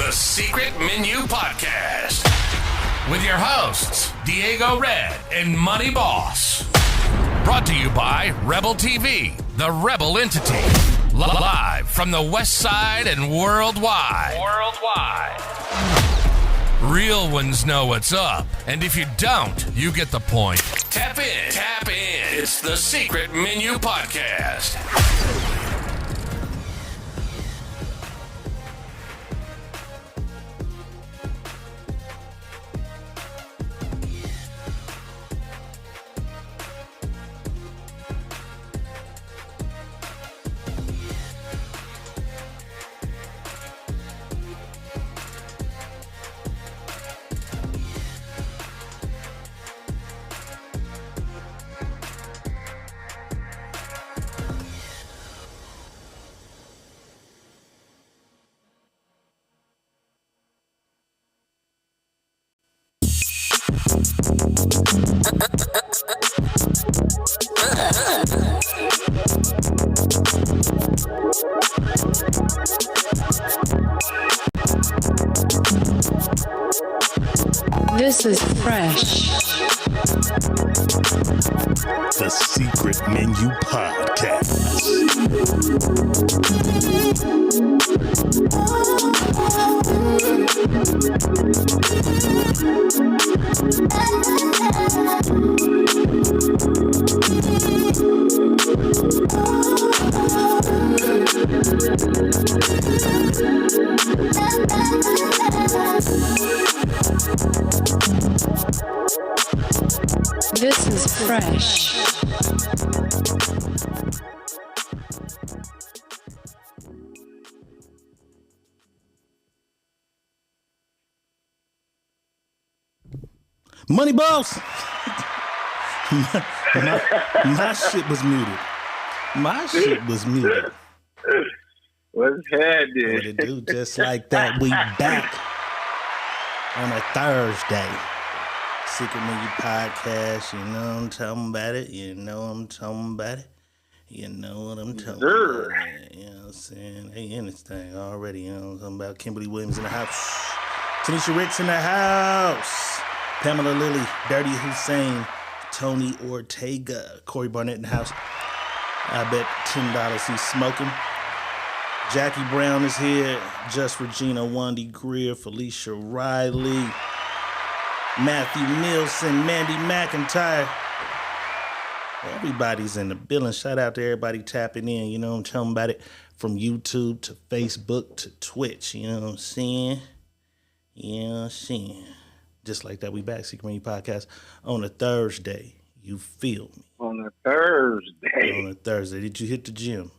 The Secret Menu Podcast with your hosts, Diego Red and Money Boss. Brought to you by Rebel TV, the Rebel entity. Live from the West Side and worldwide. Real ones know what's up, and if you don't, you get the point. Tap in. It's the Secret Menu Podcast. This is fresh. The Secret Menu Podcast. This is fresh. Money Boss! my shit was muted. What's happening? What it do? Just like that, we back on a Thursday. Secret Menu Podcast, you know I'm talking about it. You know what I'm talking about. You know what I'm talking about. You know what I'm saying? Hey, in this thing already, you know what I'm talking about. Kimberly Williams in the house. Tanisha Ricks in the house. Pamela Lilly, Dirty Hussein, Tony Ortega, Corey Barnett in the house. I bet $10 he's smoking. Jackie Brown is here. Just Regina, Wandy Greer, Felicia Riley, Matthew Nielsen, Mandy McIntyre. Everybody's in the building. Shout out to everybody tapping in. You know what I'm talking about it. From YouTube to Facebook to Twitch. You know what I'm saying? Just like that, we back. Secret Menu Podcast on a Thursday. You feel me? On a Thursday. Did you hit the gym?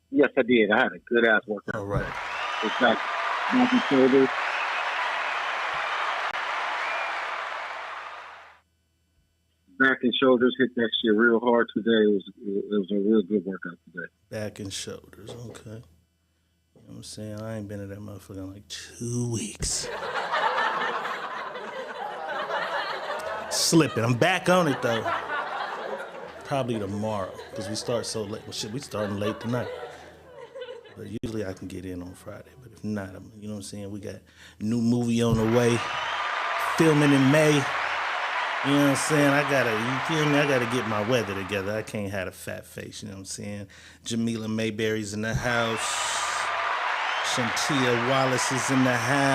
Yes, I did. I had a good ass workout. All right. It's like back and shoulders. Back and shoulders hit that shit real hard today. It was a real good workout today. Back and shoulders, okay. You know what I'm saying? I ain't been at that motherfucker in like 2 weeks. Slipping. I'm back on it though. Probably tomorrow, because we start so late. Well, shit, we starting late tonight. But usually I can get in on Friday. But if not, you know what I'm saying? We got new movie on the way. Filming in May. You know what I'm saying? I gotta get my weather together. I can't have a fat face, you know what I'm saying? Jamila Mayberry's in the house. Shantia Wallace is in the house.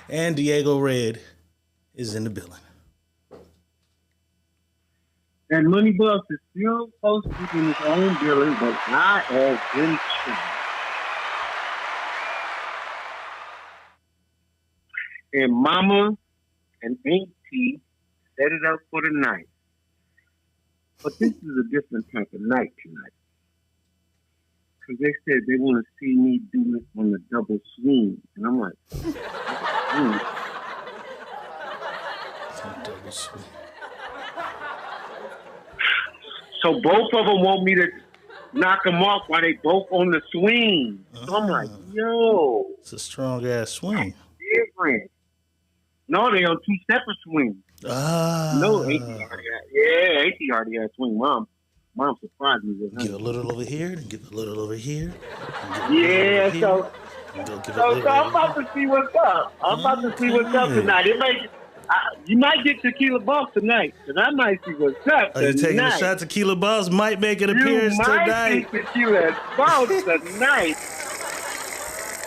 And Diego Red is in the building. And Money Boss is still posted in his own building, but I have been chilling. And Mama and Auntie set it up for the night. But this is a different type of night tonight. Because they said they want to see me do it on the double swing. And I'm like, Double swing. So both of them want me to knock them off while they both on the swing. So I'm like, yo. It's a strong ass swing. Different. No, they on two separate swings. Ah. No, AT already had swing mom. Mom surprised me with Give a little over here, and give a little over here. Yeah, so So I'm about to see what's up. I'm about to see what's up tonight. You might get Tequila Boss tonight, and I might see what's up tonight. Are you taking a shot? Tequila Boss might make an appearance tonight. You might get Tequila Boss tonight.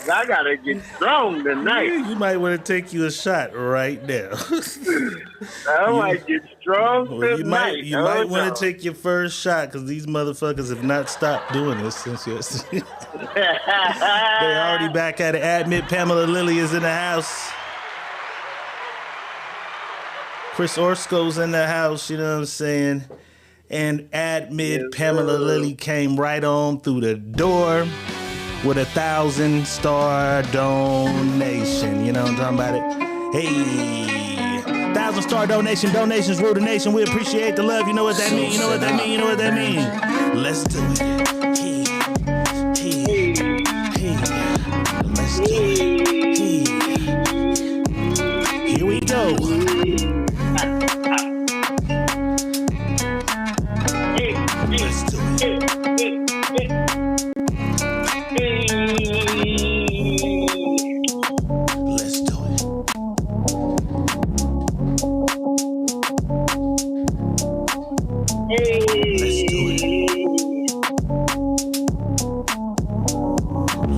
I gotta get strong tonight. You might want to take you a shot right now. I might get strong tonight. You might want to take your first shot because these motherfuckers have not stopped doing this since yesterday. They're already back at it. Admit Pamela Lilly is in the house. Chris Orsko's in the house, you know what I'm saying? And admit Pamela Lilly came right on through the door with 1,000-star donation. You know what I'm talking about it? Hey, 1,000-star donation. Donations rule the nation. We appreciate the love. You know what that means. You know what that means. You know what that means. Let's do it. Hey. Let's do it. Hey. Here we go. Let's do it. Let's do it. Let's do it.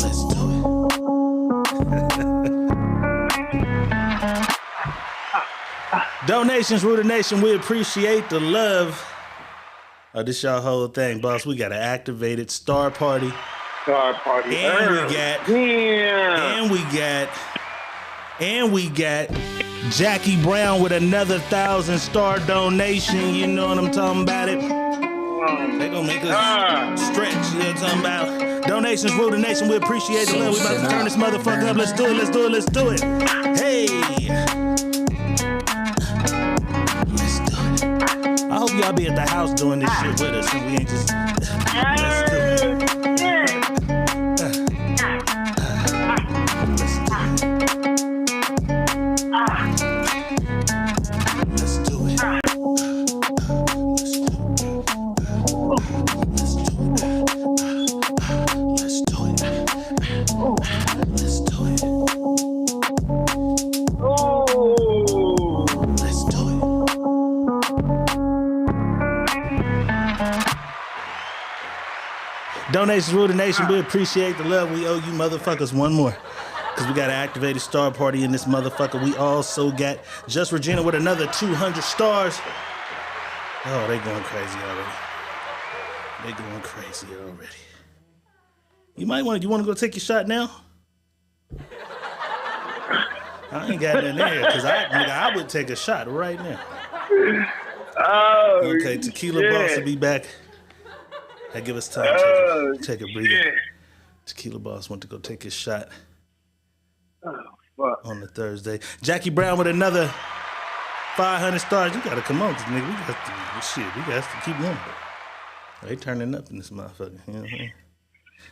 Let's do it. Donations rule the nation. We appreciate the love. Oh, this y'all whole thing, boss. We got an activated star party. And we got Jackie Brown with another 1,000-star donation. You know what I'm talking about it? They gonna make us stretch. You know what I'm talking about? Donations rule the nation. We appreciate the love. We about to turn this motherfucker up. Let's do it. Let's do it. Let's do it. Hey. Let's do it. I hope y'all be at the house doing this shit with us, and we ain't just. Let's do it. Donations rule the nation. We appreciate the love. We owe you motherfuckers one more. Because we got an activated star party in this motherfucker. We also got Just Regina with another 200 stars. Oh, they going crazy already. They going crazy already. You want to go take your shot now? I ain't got nothing there because I would take a shot right now. Oh, okay, Tequila Boss will be back. Hey, give us time. Take a breather. Shit. Tequila Boss went to go take his shot. Oh, fuck. On the Thursday. Jackie Brown with another 500 stars. You gotta come on, nigga. We got to keep going. They turning up in this motherfucker. You know what I mean?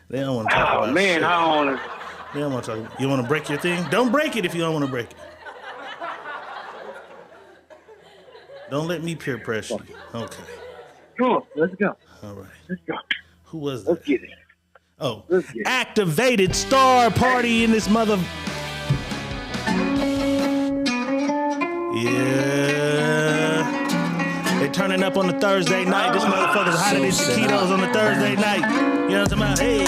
They don't want to talk about man, shit. I don't want to. They don't want to talk. You want to break your thing? Don't break it if you don't want to break it. Don't let me peer pressure you. Okay. Come on, let's go. All right. Let's go. Who was that? Let's get it. Oh, Let's get it. activated star party in this mother. Yeah. They turning up on the Thursday night. This motherfucker's hotter than taquitos on the Thursday night. You know what I'm talking about? Hey.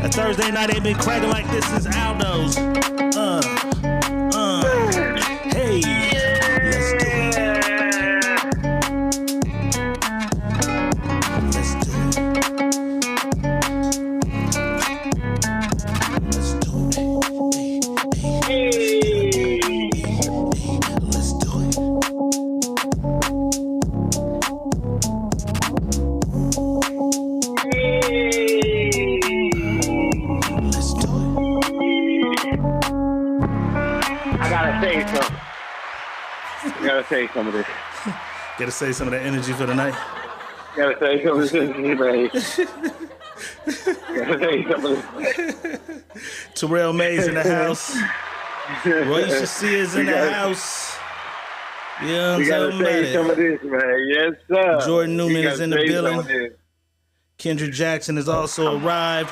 That Thursday night ain't been cracking like this since Aldo's. Hey. Let's do it. Let's do it. Let's do it. Let's do it. Let's do it. I gotta say something. I gotta say some of this. Gotta say some of that energy for the night. Gotta say some of this, man. Gotta say some of this. Terrell Mays in the house. Royce is in the house. Yeah, we gotta say some of this, man. Yes, sir. Jordan Newman is in the building. Kendrick Jackson has also arrived.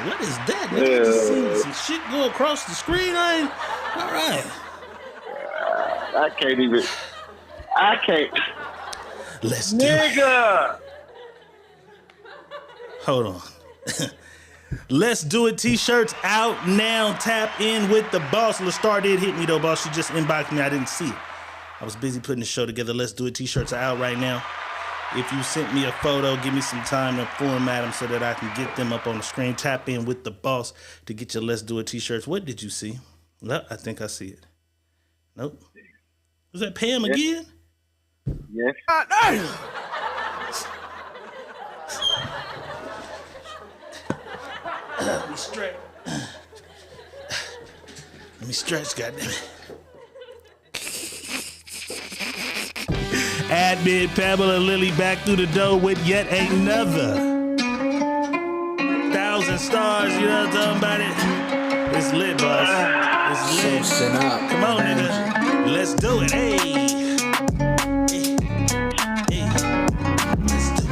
What is that? Nigga, I just seen some shit go across the screen. All right. I can't. Let's do it. Nigga. Hold on. Let's do it. T-shirts out now. Tap in with the boss. LaStar did hit me though, boss. She just inboxed me. I didn't see it. I was busy putting the show together. Let's do it. T-shirts are out right now. If you sent me a photo, give me some time to format them so that I can get them up on the screen. Tap in with the boss to get your Let's Do It t-shirts. What did you see? No, I think I see it. Nope. Was that Pam again? Yes. Let me stretch. Let me stretch, goddammit. Admin Pamela Lily back through the door with yet another 1,000 stars. You know what I'm talking about? It's lit, boss. It's lit. Come on, nigga. Let's do it. Hey. Hey. Let's do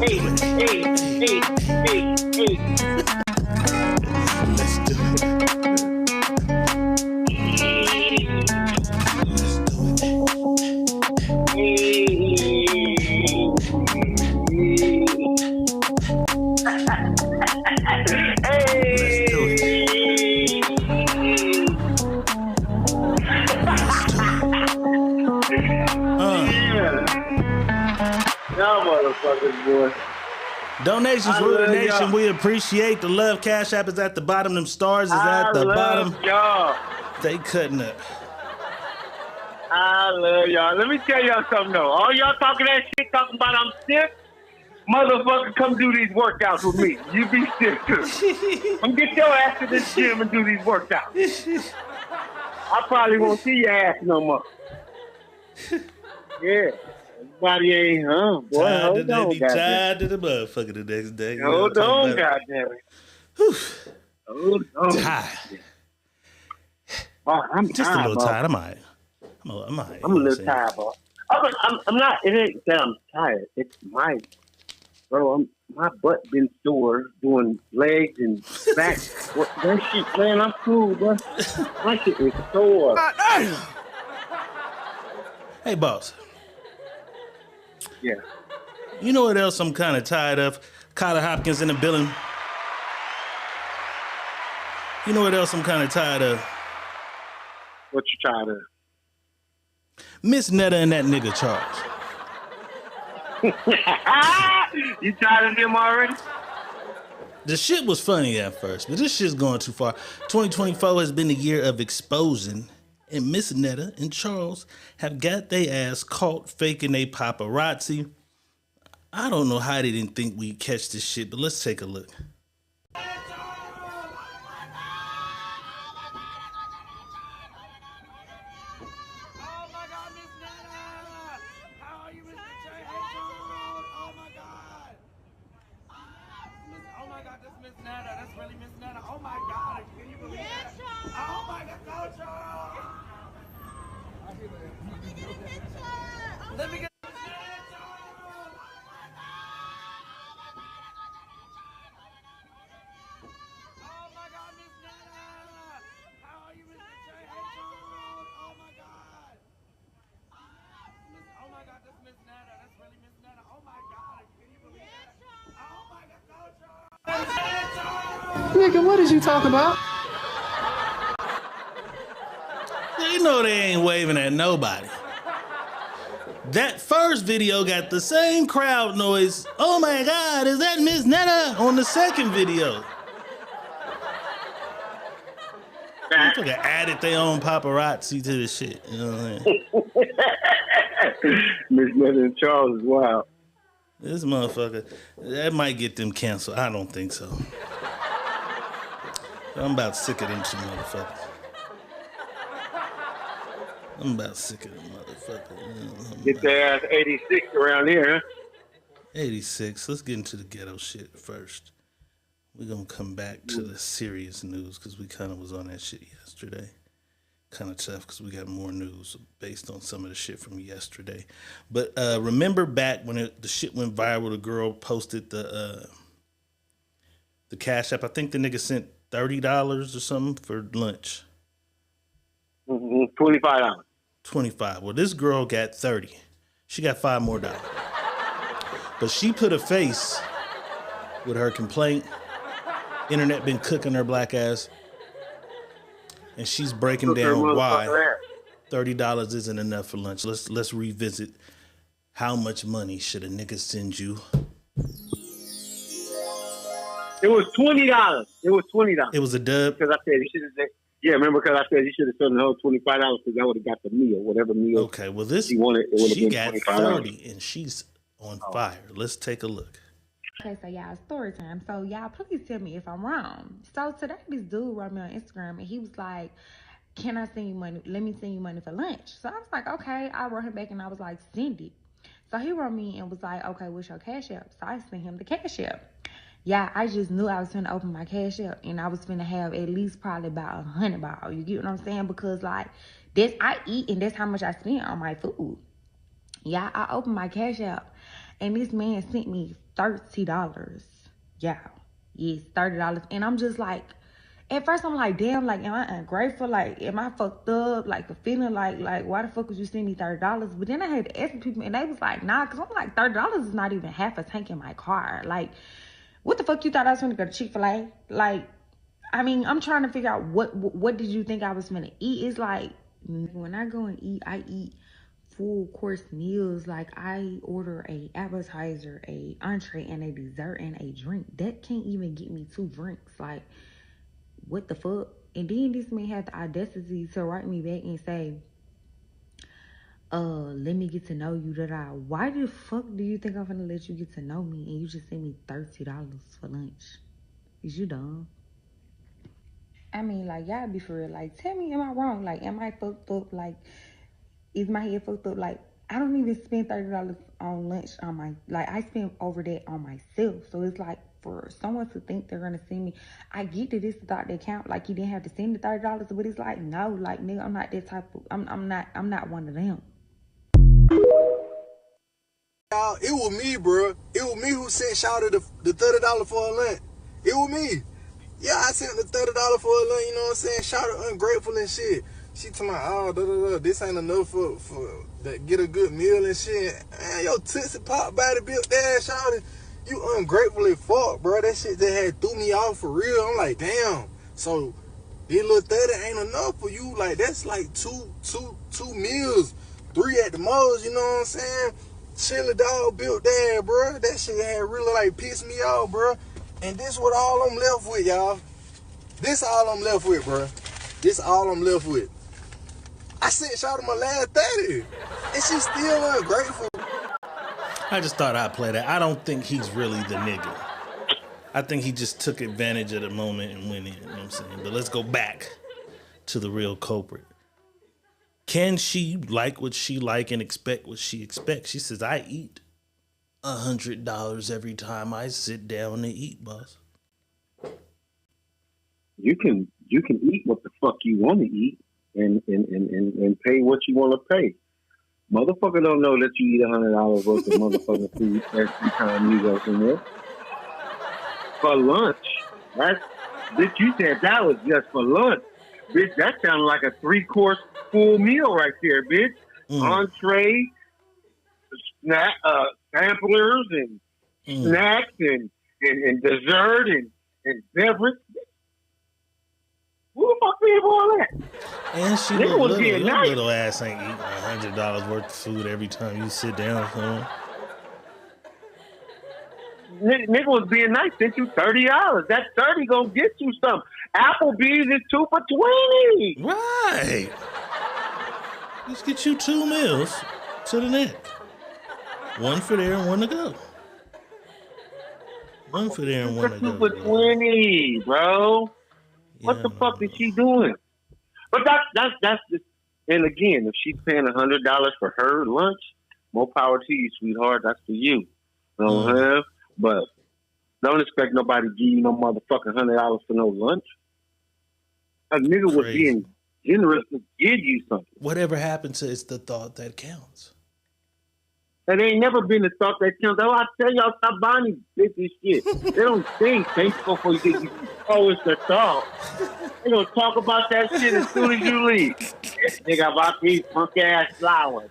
it. Hey. Let's do it. Let's do it. Boy. Donations for the nation. Y'all. We appreciate the love. Cash App is at the bottom. Them stars is at the bottom. Y'all. They cutting up. I love y'all. Let me tell y'all something though. All y'all talking that shit, talking about I'm stiff. Motherfucker, come do these workouts with me. You be stiff too. Come get your ass to this gym and do these workouts. I probably won't see your ass no more. Yeah. Everybody ain't, boy, hold on, be tired to the motherfucker the next day. Hold on, goddammit. Hold on. Tired. Oh, I'm just tired, a little bro. tired. I'm all right. I'm a little tired, bro. I'm not. It ain't that I'm tired. It's my butt been sore doing legs and back. That shit, man. I'm cool, bro. My shit is sore. Hey, boss. Yeah. You know what else I'm kind of tired of? Kyler Hopkins in the building. You know what else I'm kind of tired of? What you tired of? Miss Netta and that nigga Charles. You tired of him already? The shit was funny at first, but this shit's going too far. 2024 has been the year of exposing, and Miss Netta and Charles have got their ass caught faking they paparazzi. I don't know how they didn't think we'd catch this shit, but let's take a look. Let me get Nigga, what is you talking about? You know they ain't waving at nobody. That first video got the same crowd noise. Oh my God, is that Miss Netta? On the second video. People added their own paparazzi to the shit. You know what I'm saying? Miss Netta and Charles is wild. This motherfucker, that might get them canceled. I don't think so. I'm about sick of them two motherfuckers. I'm about sick of them motherfuckers. Get their ass 86 around here, huh? 86. Let's get into the ghetto shit first. We're going to come back to the serious news because we kind of was on that shit yesterday. Kind of tough because we got more news based on some of the shit from yesterday. But remember back when the shit went viral, the girl posted the Cash App. I think the nigga sent $30 or something for lunch. $25. 25. Well, this girl got 30. She got $5 more. But she put a face with her complaint. Internet been cooking her black ass. And she's breaking down why $30 isn't enough for lunch. Let's revisit how much money should a nigga send you. It was $20. It was $20. It was a dub. Because I said he should have said. Yeah, remember because I said he should have sent the whole $25 because I would have got the meal, whatever meal. Okay, well this she wanted. She got $30 and she's on fire. Let's take a look. Okay, so y'all, story time. So y'all, please tell me if I'm wrong. So today this dude wrote me on Instagram and he was like, can I send you money? Let me send you money for lunch. So I was like, okay. I wrote him back and I was like, send it. So he wrote me and was like, okay, what's your Cash App? So I sent him the Cash App. Yeah, I just knew I was finna open my Cash App and I was finna have at least probably about $100. You get what I'm saying? Because like, I eat and that's how much I spend on my food. Yeah, I opened my Cash App and this man sent me $30. Yeah, yes, $30. And I'm just like, at first I'm like, damn, like, am I ungrateful? Like, am I fucked up? Like, the feeling like, why the fuck would you send me $30? But then I had to ask people and they was like, nah, because I'm like, $30 is not even half a tank in my car. Like, what the fuck you thought I was gonna go to Chick-fil-A? Like, I mean, I'm trying to figure out what did you think I was gonna eat? It's like, when I go and eat, I eat full course meals. Like, I order a appetizer, a entree, and a dessert, and a drink. That can't even get me 2 drinks. Like, what the fuck? And then this man had the audacity to write me back and say, let me get to know you. Why the fuck do you think I'm gonna let you get to know me and you just send me $30 for lunch? Is you dumb? I mean, like, y'all be for real. Like, tell me, am I wrong? Like, am I fucked up? Like, is my head fucked up? Like, I don't even spend $30 on lunch on my, like, I spend over that on myself. So it's like, for someone to think they're gonna send me, I get that this thought they count, like, you didn't have to send the $30, but it's like, no, like, nigga, I'm not that type of, I'm not one of them. It was me, bro. It was me who sent Shawty the $30 for a lunch. It was me. Yeah, I sent the $30 for a lunch, you know what I'm saying? Shawty ungrateful and shit. She told me, oh, this ain't enough for to get a good meal and shit. Man, your Tootsie Pop body built that, Shawty. You ungrateful as fuck, bro. That shit that had threw me off for real. I'm like, damn. So, this little 30 ain't enough for you. Like, that's like two meals. 3 at the most, you know what I'm saying? Chili dog built that, bro. That shit had really like pissed me off, bro. And this what all I'm left with, y'all. This all I'm left with, bro. This all I'm left with. I sent Shawty my last 30, and she's still ungrateful. I just thought I'd play that. I don't think he's really the nigga. I think he just took advantage of the moment and went in, you know what I'm saying? But let's go back to the real culprit. Can she like what she like and expect what she expects? She says, I eat $100 every time I sit down to eat, boss. You can eat what the fuck you want to eat and pay what you want to pay. Motherfucker don't know that you eat $100 worth of motherfucking food every time you go somewhere. For lunch. Bitch, you said that was just for lunch. Bitch, that sounded like a 3-course full meal right there, bitch. Entree, snack, samplers, and snacks, and dessert, and beverage. Who the fuck paid for all that? And she little ass ain't eating $100 worth of food every time you sit down somewhere. Nigga was being nice, sent you $30. That 30 gonna get you something. Applebee's is 2 for $20. Right. Let's get you 2 meals to the neck. 1 for there and 1 to go. 1 for there and 1 to go. 2 for $20, bro. Yeah, what the fuck is she doing? But that's just, and again, if she's paying $100 for her lunch, more power to you, sweetheart. That's for you. You know what I'm saying? But Don't expect nobody to give you no motherfucking $100 for no lunch. A nigga was being generous to give you something. Whatever happened to it's the thought that counts. And ain't never been a thought that counts. Oh, I tell y'all, stop buying these bitches shit. They don't think thankful for you. Oh, it's the thought. They gonna talk about that shit as soon as you leave. This nigga about these punk ass flowers.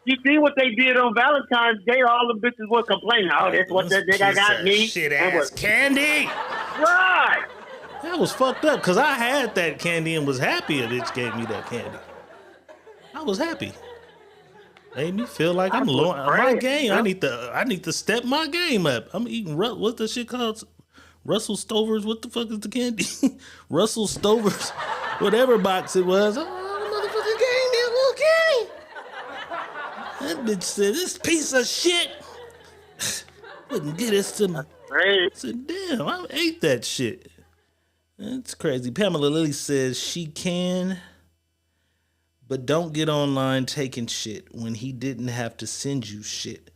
You see what they did on Valentine's Day? All the bitches were complaining. Oh, that's what that nigga got me. Shit ass candy. Right. That was fucked up because I had that candy and was happy a bitch gave me that candy. I was happy. Made me feel like I'm low on my game. I need to step my game up. I'm eating what's the shit called? Russell Stover's. What the fuck is the candy? Russell Stover's, whatever box it was. Oh, the motherfucker gave me a little candy. That bitch said, "This piece of shit wouldn't get us to my." I said, "Damn, I ate that shit." That's crazy. Pamela Lilly says she can. But don't get online taking shit when he didn't have to send you shit.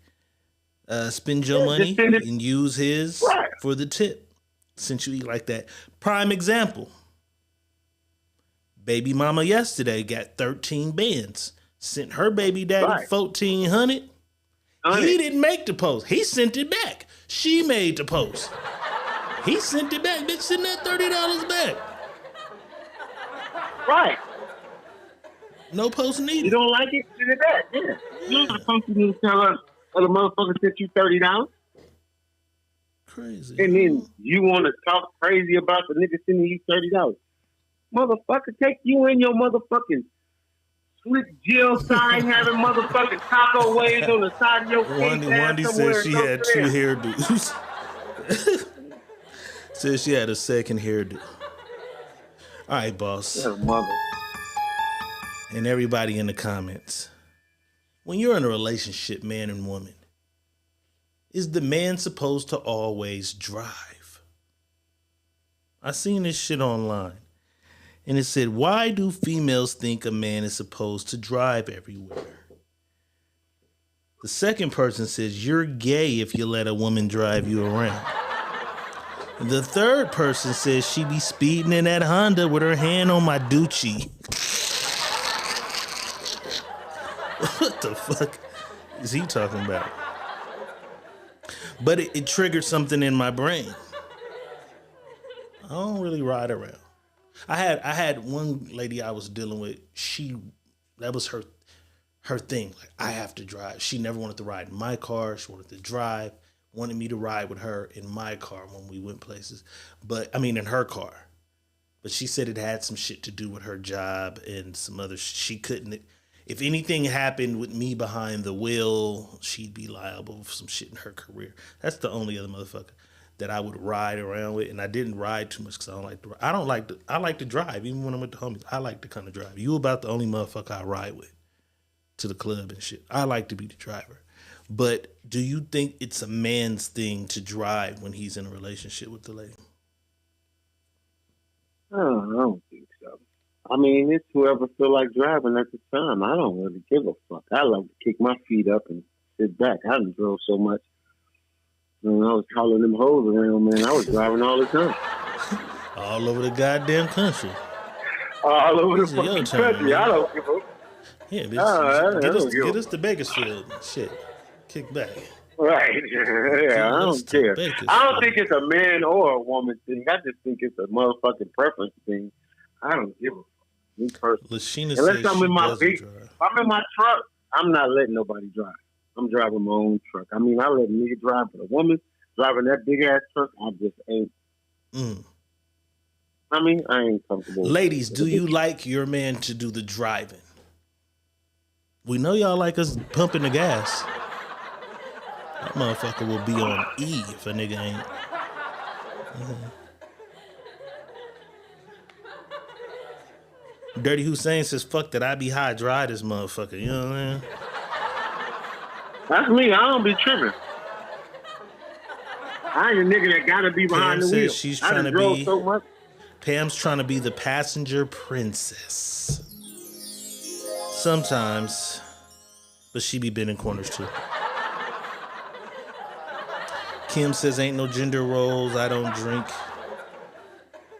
Spend your money and use his for the tip since you eat like that. Prime example. Baby mama yesterday got 13 bands. Sent her baby daddy 1,400. He didn't make the post. He sent it back. She made the post. He sent it back. Bitch, send that $30 back. Right. No post needed. You don't like it? Send it back. Yeah. You're not supposed to tell us, the motherfucker sent you $30. Crazy. And then you want to talk crazy about the nigga sending you $30. Motherfucker, take you in your motherfucking slick jail sign having motherfucking taco waves on the side of your face. Wendy said she had 2 hairdos. Said she had a second hairdo. All right, boss. Yeah, mother. And everybody in the comments. When you're in a relationship, man and woman, is the man supposed to always drive? I seen this shit online. And it said, why do females think a man is supposed to drive everywhere? The second person says, you're gay if you let a woman drive you around. The third person says she be speeding in that Honda with her hand on my doochie. What the fuck is he talking about? But it triggered something in my brain. I don't really ride around. I had one lady I was dealing with. That was her thing. Like, I have to drive. She never wanted to ride in my car. She wanted to drive. Wanted me to ride with her in my car when we went places. In her car. But she said it had some shit to do with her job and some other she couldn't. If anything happened with me behind the wheel, she'd be liable for some shit in her career. That's the only other motherfucker that I would ride around with, and I didn't ride too much because I don't like to. I like to drive, even when I'm with the homies. I like to kind of drive. You about the only motherfucker I ride with to the club and shit. I like to be the driver. But do you think it's a man's thing to drive when he's in a relationship with the lady? I don't think so. I mean, it's whoever feel like driving at the time. I don't really give a fuck. I like to kick my feet up and sit back. I done drove so much. When I was hauling them hoes around, man, I was driving all the time. All over the goddamn country. All over the fucking country. Man. I don't give a fuck. Yeah, bitch, get us to Bakersfield. Shit. Kick back. Right. Yeah, I don't care. I don't think it's a man or a woman thing. I just think it's a motherfucking preference thing. I don't give a fuck. Me personally. Unless I'm in my I'm in my truck, I'm not letting nobody drive. I'm driving my own truck. I mean, I let a nigga drive, but a woman driving that big ass truck, I just ain't. I mean, I ain't comfortable. Ladies, do you like your man to do the driving? We know y'all like us pumping the gas. That motherfucker will be on E if a nigga ain't. Dirty Hussein says, fuck that, I be high dry this motherfucker. You know what I mean? That's me. I don't be tripping. I ain't a nigga that gotta be behind the wheel. She's trying to be so much. Pam's trying to be the passenger princess. Sometimes, but she be bending corners too. Kim says ain't no gender roles. I don't drink.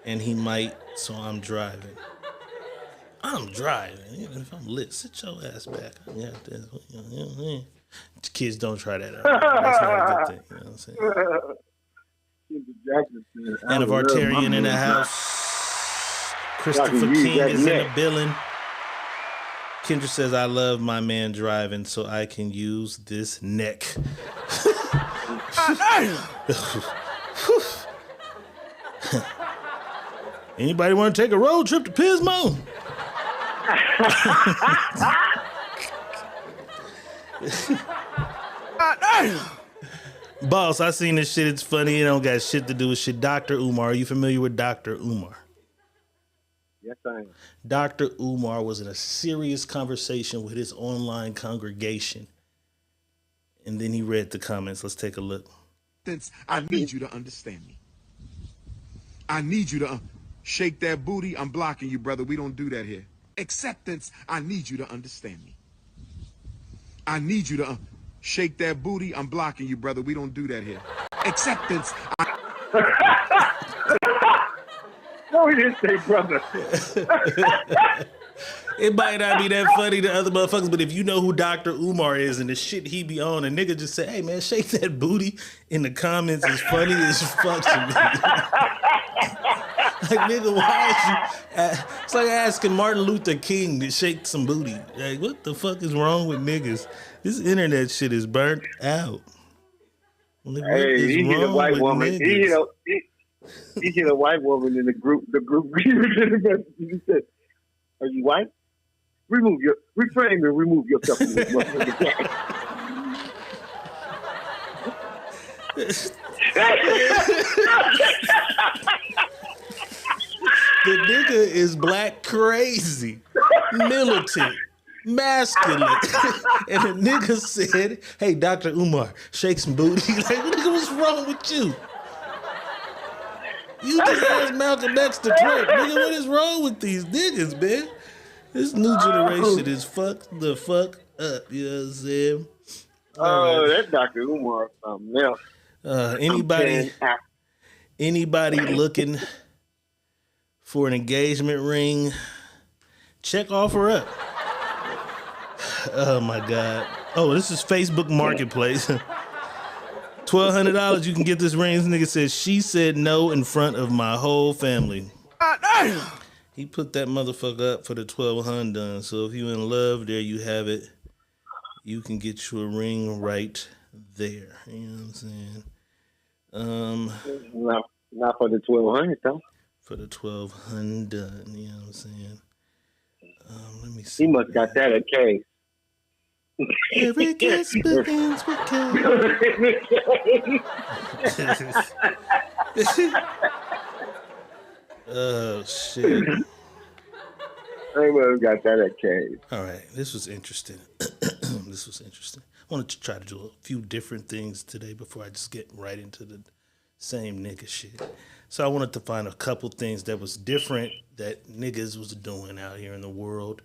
And he might, so I'm driving. I'm driving. Even if I'm lit, sit your ass back. Kids, don't try that out. That's not a good thing. You know what I'm saying? And of Artarian in the house. Christopher King is in the building. Kendra says, I love my man driving so I can use this neck. Anybody want to take a road trip to Pismo? Boss, I seen this shit. It's funny. It don't got shit to do with shit. Dr. Umar. Are you familiar with Dr. Umar? Yes, I am. Dr. Umar was in a serious conversation with his online congregation. And then he read the comments. Let's take a look. I need you to understand me. I need you to shake that booty. I'm blocking you, brother. We don't do that here. Acceptance. I need you to understand me. I need you to shake that booty. I'm blocking you, brother. We don't do that here. Acceptance. No, he didn't say brother. It might not be that funny to other motherfuckers, but if you know who Dr. Umar is and the shit he be on, a nigga just say, hey man, shake that booty in the comments is funny as fuck to me. Like, nigga, why is you... It's like asking Martin Luther King to shake some booty. Like, what the fuck is wrong with niggas? This internet shit is burnt out. Like, hey, he hit a white woman. He hit a white woman in the group. The group he said, "Are you white? Reframe and remove yourself from this motherfucking chat." The nigga is black crazy, militant, masculine. And the nigga said, hey, Dr. Umar, shake some booty. Like, nigga, what's wrong with you? You just asked Malcolm X to twerk. Nigga, what is wrong with these niggas, man? This new generation is fucked the fuck up. You know what I'm saying? Oh, that Dr. Umar something else. Anybody looking for an engagement ring, check offer up. Oh my God. Oh, this is Facebook Marketplace. $1,200, you can get this ring. This nigga says, she said no in front of my whole family. He put that motherfucker up for the 1,200 done. So if you in love, there you have it. You can get you a ring right there. You know what I'm saying? Not for the 1,200 though. For the 1,200 done. You know what I'm saying? Let me see. He must got that at K. Every kiss begins with K. Oh, shit. I must have got that at K. All right, this was interesting. I wanted to try to do a few different things today before I just get right into the same nigga shit. So I wanted to find a couple things that was different that niggas was doing out here in the world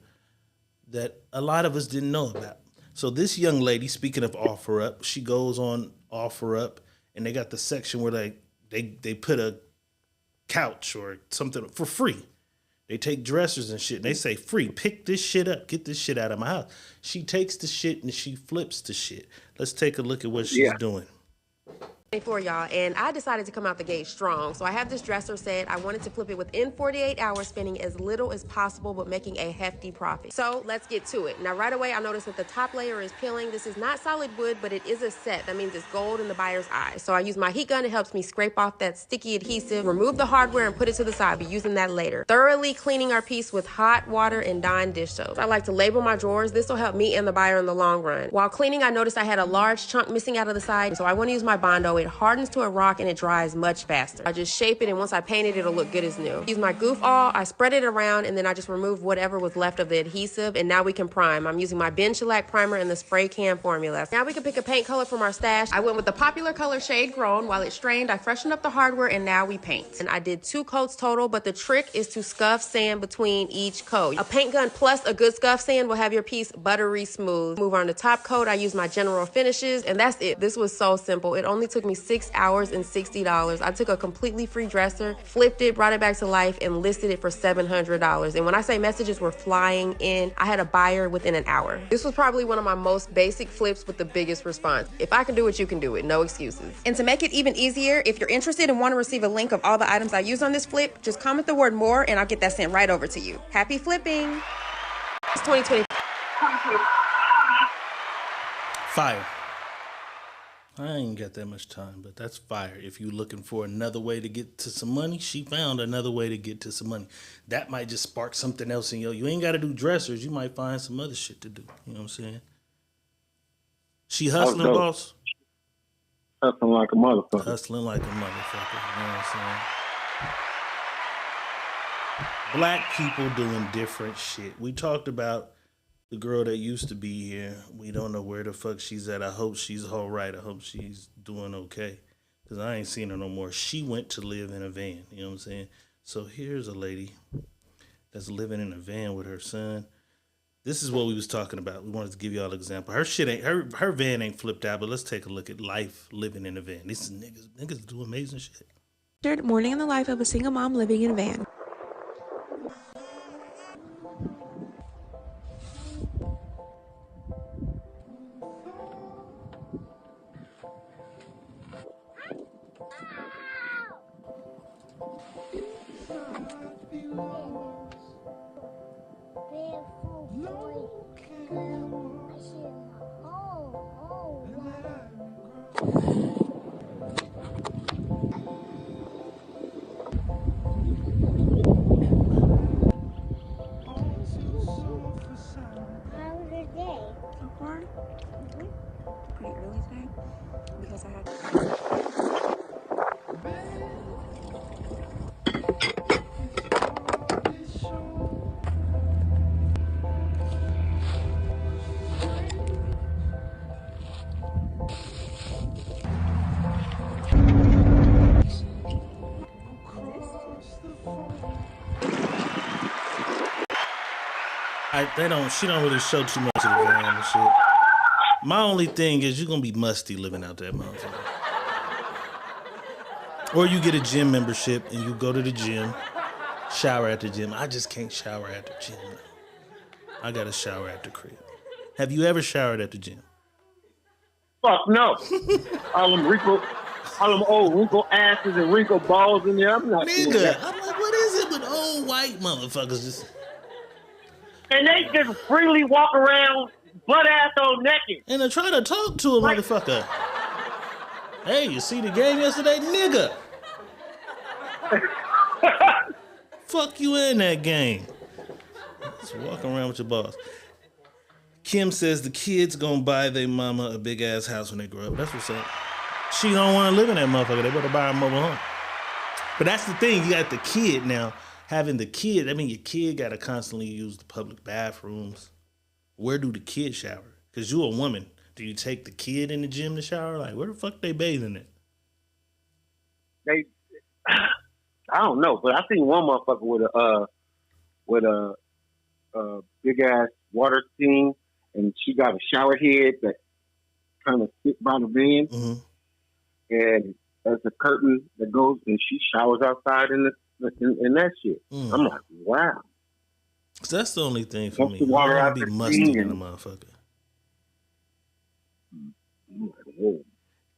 that a lot of us didn't know about. So this young lady, speaking of OfferUp, she goes on OfferUp, and they got the section where they put a couch or something for free. They take dressers and shit, and they say, free, pick this shit up, get this shit out of my house. She takes the shit and she flips the shit. Let's take a look at what she's doing. For y'all, and I decided to come out the gate strong. So I have this dresser set. I wanted to flip it within 48 hours, spending as little as possible, but making a hefty profit. So let's get to it. Now, right away, I noticed that the top layer is peeling. This is not solid wood, but it is a set. That means it's gold in the buyer's eyes. So I use my heat gun. It helps me scrape off that sticky adhesive, remove the hardware, and put it to the side. I'll be using that later. Thoroughly cleaning our piece with hot water and Dawn dish soap. I like to label my drawers. This will help me and the buyer in the long run. While cleaning, I noticed I had a large chunk missing out of the side, so I want to use my Bondo. It hardens to a rock and it dries much faster. I just shape it, and once I paint it, it'll look good as new. Use my goof awl, I spread it around, and then I just remove whatever was left of the adhesive, and now we can prime. I'm using my Ben Shellac primer and the spray can formula. Now we can pick a paint color from our stash. I went with the popular color Shade Grown. While it strained, I freshened up the hardware, and now we paint. And I did 2 coats total, but the trick is to scuff sand between each coat. A paint gun plus a good scuff sand will have your piece buttery smooth. Move on to top coat. I use my General Finishes, and that's it. This was so simple. It only took me me 6 hours and $60. I took a completely free dresser, flipped it, brought it back to life, and listed it for $700. And when I say messages were flying in, I had a buyer within an hour. This was probably one of my most basic flips with the biggest response. If I can do it, you can do it. No excuses. And to make it even easier, if you're interested and want to receive a link of all the items I use on this flip, just comment the word more and I'll get that sent right over to you. Happy flipping. It's 2020. Fire. I ain't got that much time, but that's fire. If you're looking for another way to get to some money, she found another way to get to some money. That might just spark something else in you ain't got to do dressers. You might find some other shit to do. You know what I'm saying? She hustling, boss? Hustling like a motherfucker. Hustling like a motherfucker. You know what I'm saying? Black people doing different shit. We talked about the girl that used to be here. We don't know where the fuck she's at. I hope she's all right. I hope she's doing okay. Because I ain't seen her no more. She went to live in a van. You know what I'm saying? So here's a lady that's living in a van with her son. This is what we was talking about. We wanted to give y'all an example. Her shit ain't, her van ain't flipped out, but let's take a look at life living in a van. This is niggas do amazing shit. Third morning in the life of a single mom living in a van. Pretty early today because I had she don't really show too much of the van and shit. My only thing is you're gonna be musty living out that motherfucker. Or you get a gym membership and you go to the gym, shower at the gym. I just can't shower at the gym. I gotta shower at the crib. Have you ever showered at the gym? Fuck no. all them old wrinkled asses and wrinkled balls in there. I'm not doing Nigga, that. I'm like, what is it with old white motherfuckers just... And they just freely walk around butt ass on naked. And I try to talk to a motherfucker. Hey, you see the game yesterday? Nigga. Fuck you in that game. Just walk around with your boss. Kim says the kids gonna buy their mama a big ass house when they grow up. That's what's up. She don't wanna live in that motherfucker. They better buy a mobile home. But that's the thing. You got the kid now. Having the kid, I mean, your kid got to constantly use the public bathrooms. Where do the kids shower? Because you're a woman. Do you take the kid in the gym to shower? Like, where the fuck they bathing at? I don't know, but I seen one motherfucker with a big ass water steam, and she got a shower head that kind of sit by the van, and there's a curtain that goes, and she showers outside in that shit. I'm like, wow. So that's the only thing for me. The water I out don't be the musty steam in a motherfucker.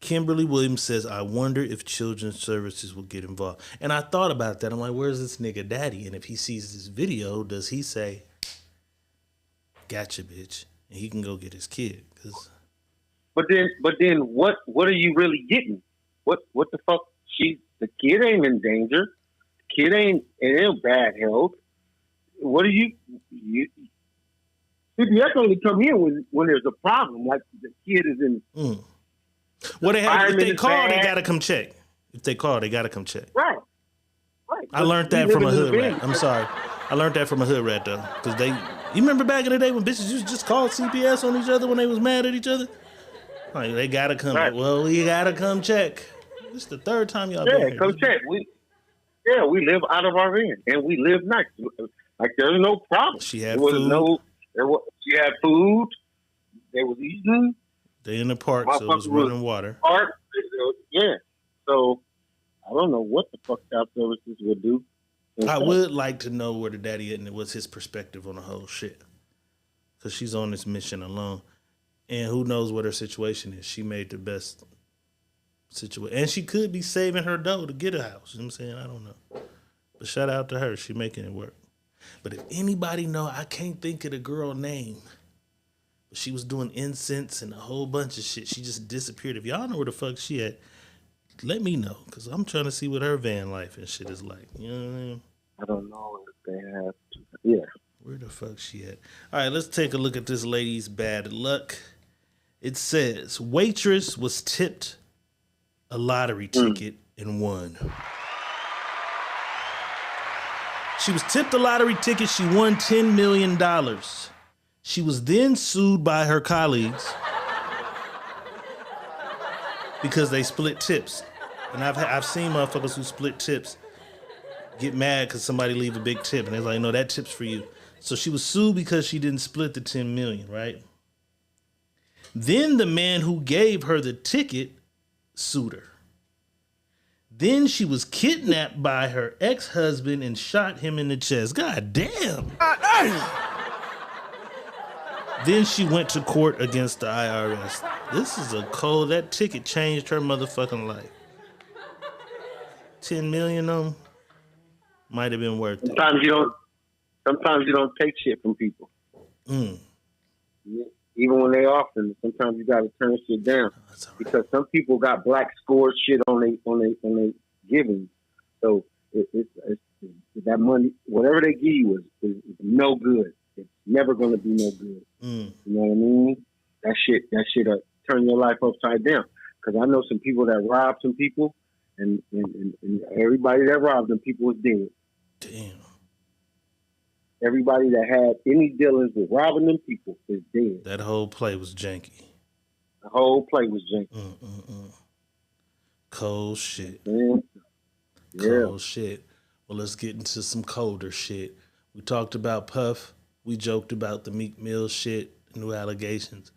Kimberly Williams says, I wonder if children's services will get involved. And I thought about that. I'm like, where's this nigga daddy? And if he sees this video, does he say, gotcha, bitch, and he can go get his kid? But then what are you really getting? What the fuck? The kid ain't in danger. The kid ain't in bad health. What are you CPS only come in when there's a problem, like the kid is in. Well, if they call, they gotta come check. If they call, they gotta come check. Right. I learned that from a hood rat. I'm sorry. I learned that from a hood rat though, because you remember back in the day when bitches used to just call CPS on each other when they was mad at each other. Like, they gotta come. Right. Well, we gotta come check. This is the third time y'all been here. Come check. We live out of our van and we live nice. Like there's no problem. She had food. She had food. They was eating. They in the park, so it was running water. Park. Yeah. So I don't know what the fuck child services would do. I would like to know where the daddy is and what's his perspective on the whole shit. Because she's on this mission alone. And who knows what her situation is. She made the best situation. And she could be saving her dough to get a house. You know what I'm saying? I don't know. But shout out to her. She making it work. But if anybody know, I can't think of the girl name. But she was doing incense and a whole bunch of shit. She just disappeared. If y'all know where the fuck she at, let me know. Because I'm trying to see what her van life and shit is like. You know what I mean? I don't know if they have to. Yeah. Where the fuck she at? All right, let's take a look at this lady's bad luck. It says, waitress was tipped a lottery ticket and won. She was tipped a lottery ticket. She won $10 million. She was then sued by her colleagues because they split tips. And I've seen motherfuckers who split tips get mad because somebody leave a big tip. And they're like, no, that tip's for you. So she was sued because she didn't split the $10 million, right? Then the man who gave her the ticket sued her. Then she was kidnapped by her ex-husband and shot him in the chest. God damn. Then she went to court against the IRS. This is a cold. That ticket changed her motherfucking life. 10 million though might have been worth it. Sometimes you don't take shit from people. Even when they often, sometimes you gotta turn shit down. Because some people got black scored shit on they giving. So it's that money, whatever they give you is no good. It's never gonna be no good. You know what I mean? That shit turn your life upside down. Because I know some people that robbed some people, and everybody that robbed them people was dead. Damn. Everybody that had any dealings with robbing them people is dead. That whole play was janky. The whole play was janky. Cold shit. Yeah. Cold shit. Well, let's get into some colder shit. We talked about Puff. We joked about the Meek Mill shit, new allegations.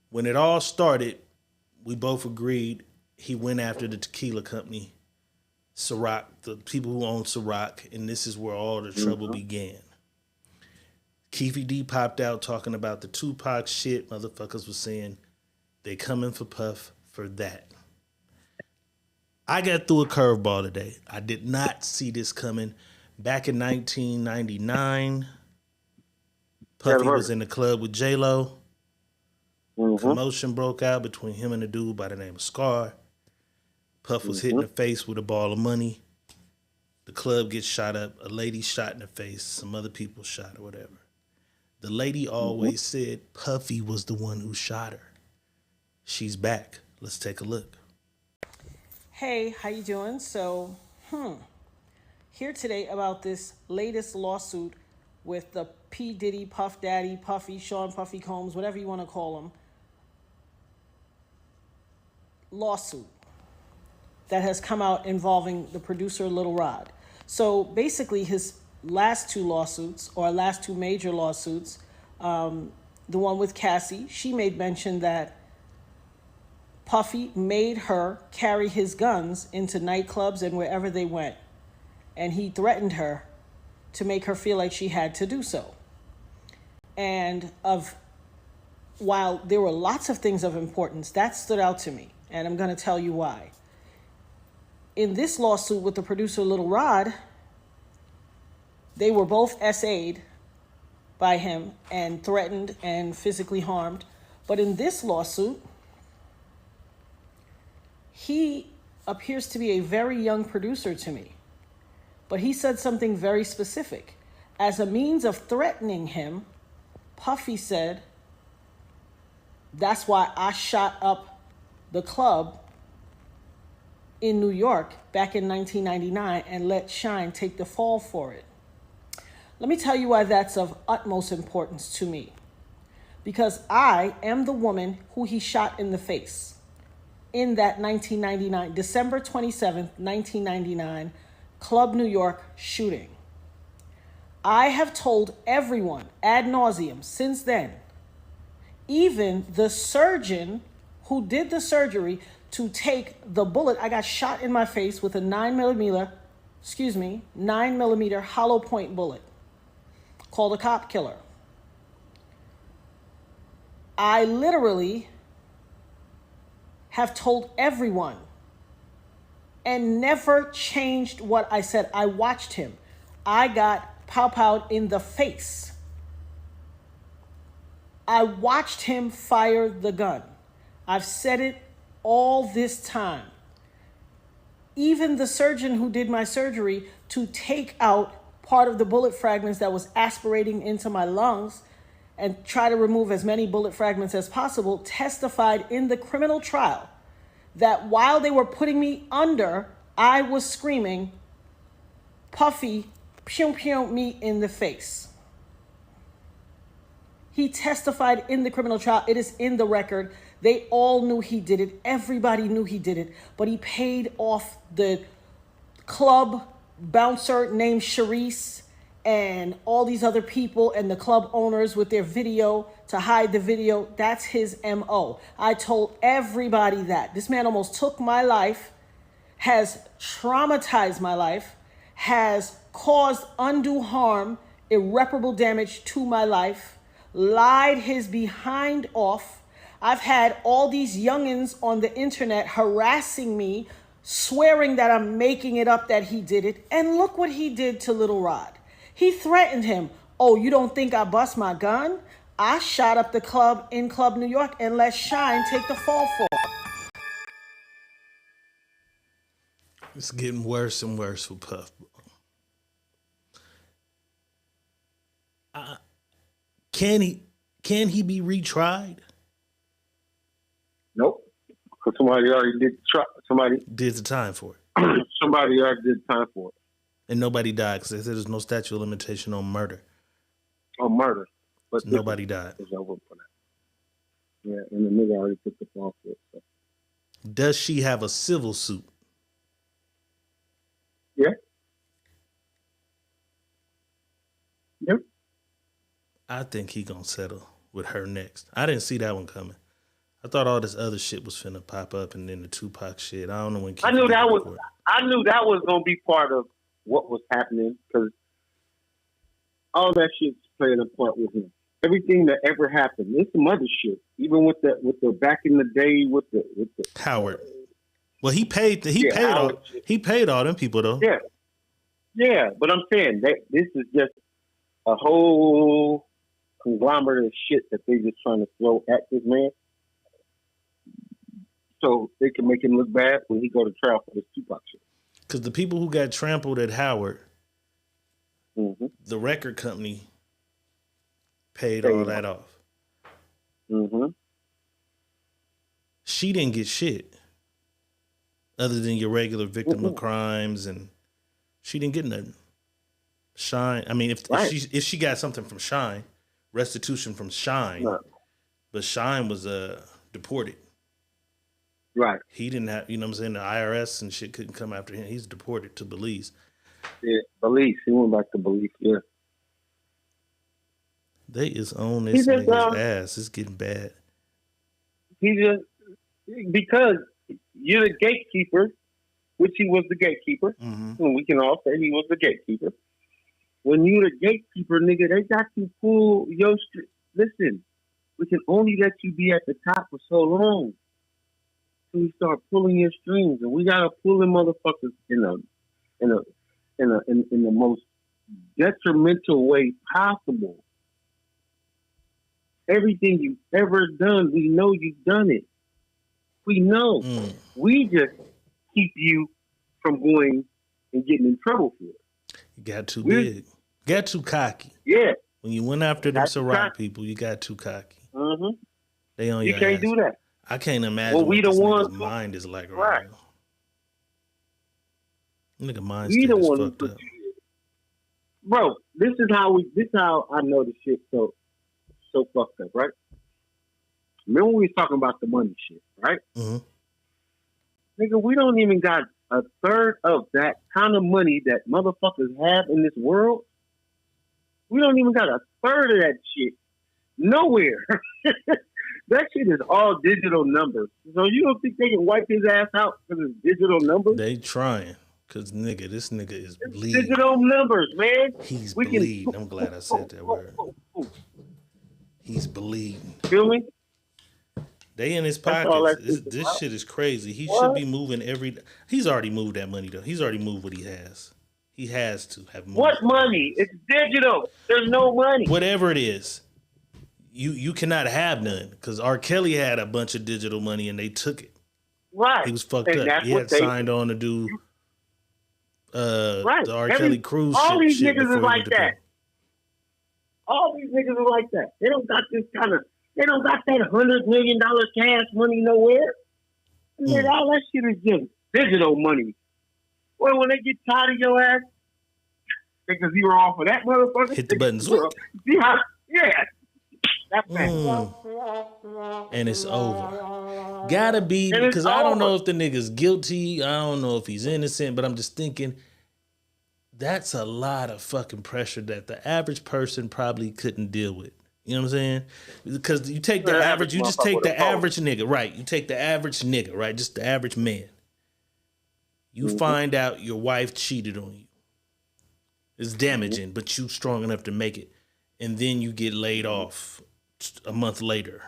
When it all started, we both agreed he went after the tequila company, Ciroc, the people who own Ciroc, and this is where all the trouble began. Keefy D popped out talking about the Tupac shit. Motherfuckers was saying they coming for Puff for that. I got through a curveball today. I did not see this coming. Back in 1999, Puffy was in the club with J-Lo. Commotion broke out between him and a dude by the name of Scar. Puff was hit in the face with a ball of money. The club gets shot up. A lady shot in the face. Some other people shot or whatever. The lady always said Puffy was the one who shot her. She's back. Let's take a look. Hey, how you doing? So, here today about this latest lawsuit with the P. Diddy, Puff Daddy, Puffy, Sean Puffy Combs, whatever you want to call him, lawsuit that has come out involving the producer Lil Rod. So basically his last two lawsuits, or last two major lawsuits, the one with Cassie, she made mention that Puffy made her carry his guns into nightclubs and wherever they went. And he threatened her to make her feel like she had to do so. And while there were lots of things of importance, that stood out to me. And I'm going to tell you why. In this lawsuit with the producer Lil Rod, they were both SA'd by him and threatened and physically harmed. But in this lawsuit, he appears to be a very young producer to me. But he said something very specific. As a means of threatening him, Puffy said, that's why I shot up the club in New York back in 1999 and let Shine take the fall for it. Let me tell you why that's of utmost importance to me. Because I am the woman who he shot in the face in that 1999, December 27th, 1999, Club New York shooting. I have told everyone ad nauseum since then, even the surgeon who did the surgery to take the bullet. I got shot in my face with a 9mm hollow point bullet called a cop killer. I literally have told everyone and never changed what I said. I watched him. I got pow-powed in the face. I watched him fire the gun. I've said it all this time. Even the surgeon who did my surgery to take out part of the bullet fragments that was aspirating into my lungs and try to remove as many bullet fragments as possible testified in the criminal trial that while they were putting me under, I was screaming, Puffy, pew pew me in the face. He testified in the criminal trial. It is in the record. They all knew he did it. Everybody knew he did it. But he paid off the club bouncer named Sharice and all these other people and the club owners with their video to hide the video. That's his MO. I told everybody that. This man almost took my life, has traumatized my life, has caused undue harm, irreparable damage to my life, lied his behind off. I've had all these youngins on the internet harassing me, swearing that I'm making it up that he did it. And look what he did to Little Rod. He threatened him. Oh, you don't think I bust my gun? I shot up the club in Club New York and let Shine take the fall for it. It's getting worse and worse for Puff, bro. Can he be retried? Nope. Because somebody already did somebody did the time for it. Somebody already did time for it. And nobody died because they said there's no statute of limitation on murder. On murder. But nobody died. It's over for that. Yeah, and the nigga already took the fall for it. So. Does she have a civil suit? Yeah. Yep. I think he gonna settle with her next. I didn't see that one coming. I thought all this other shit was finna pop up, and then the Tupac shit. I don't know when. I knew that was gonna be part of what was happening because all that shit's playing a part with him. Everything that ever happened, it's some other shit. Even with the back in the day with the Howard. Well, he paid all them people though. Yeah, yeah. But I'm saying that this is just a whole conglomerate of shit that they just trying to throw at this man, so they can make him look bad when he go to trial for this Tupac shit. Because the people who got trampled at Howard, mm-hmm. the record company paid all that off. Mm-hmm. She didn't get shit other than your regular victim of crimes, and she didn't get nothing. Shine. I mean, if she got something from Shine, restitution from Shine, but Shine was deported. Right. He didn't have, you know what I'm saying, the IRS and shit couldn't come after him. He's deported to Belize. Yeah, Belize. He went back to Belize, yeah. They is on this nigga's ass. It's getting bad. He just, because you're the gatekeeper, which he was the gatekeeper. Mm-hmm. And we can all say he was the gatekeeper. When you the gatekeeper, nigga, they got to pull your street. Listen, we can only let you be at the top for so long. So we start pulling your strings, and we gotta pull them motherfuckers in the most detrimental way possible. Everything you've ever done, we know you've done it. We know. We just keep you from going and getting in trouble for it. You got too big. Got too cocky. Yeah. When you went after them Ciroc people, you got too cocky. Mm-hmm. They on you your can't ass. do that. I can't imagine well, we what the this ones nigga's mind is like right now. Nigga mind we the is ones fucked up. Bro, this is how I know the shit so fucked up, right? Remember we was talking about the money shit, right? Mm-hmm. Nigga, we don't even got a third of that kind of money that motherfuckers have in this world. We don't even got a third of that shit. Nowhere. That shit is all digital numbers. So you don't think they can wipe his ass out because it's digital numbers? They trying. Cause nigga, this nigga is It's bleeding. digital numbers, man. He's We bleeding. can. I'm glad I said that word. He's bleeding. Feel me? They in his That's all pockets. that shit is This about. shit is crazy. He What? should be moving every. He's already moved that money though. He's already moved what he has. He has to have moved. What money? It's digital. There's no money. Whatever it is, you cannot have none because R. Kelly had a bunch of digital money and they took it. Right. He was fucked And up. that's He what had they signed on to do right. the R. Kelly cruise all ship these shit niggas before is he like went to that. prison. All these niggas are like that. They don't got this kind of. They don't got that $100 million cash money nowhere. Nigga, all that shit is just digital money. Well, when they get tired of your ass, take a zero off of that motherfucker. Hit the button. See how? Yeah. That's And it's over. Gotta be, And it's because I don't know over. if the nigga's guilty. I don't know if he's innocent, but I'm just thinking that's a lot of fucking pressure that the average person probably couldn't deal with. You know what I'm saying? Because you take the average, you just take the average nigga, right? You take the average nigga, right? Just the average man. You find out your wife cheated on you. It's damaging, but you strong enough to make it. And then you get laid off a month later.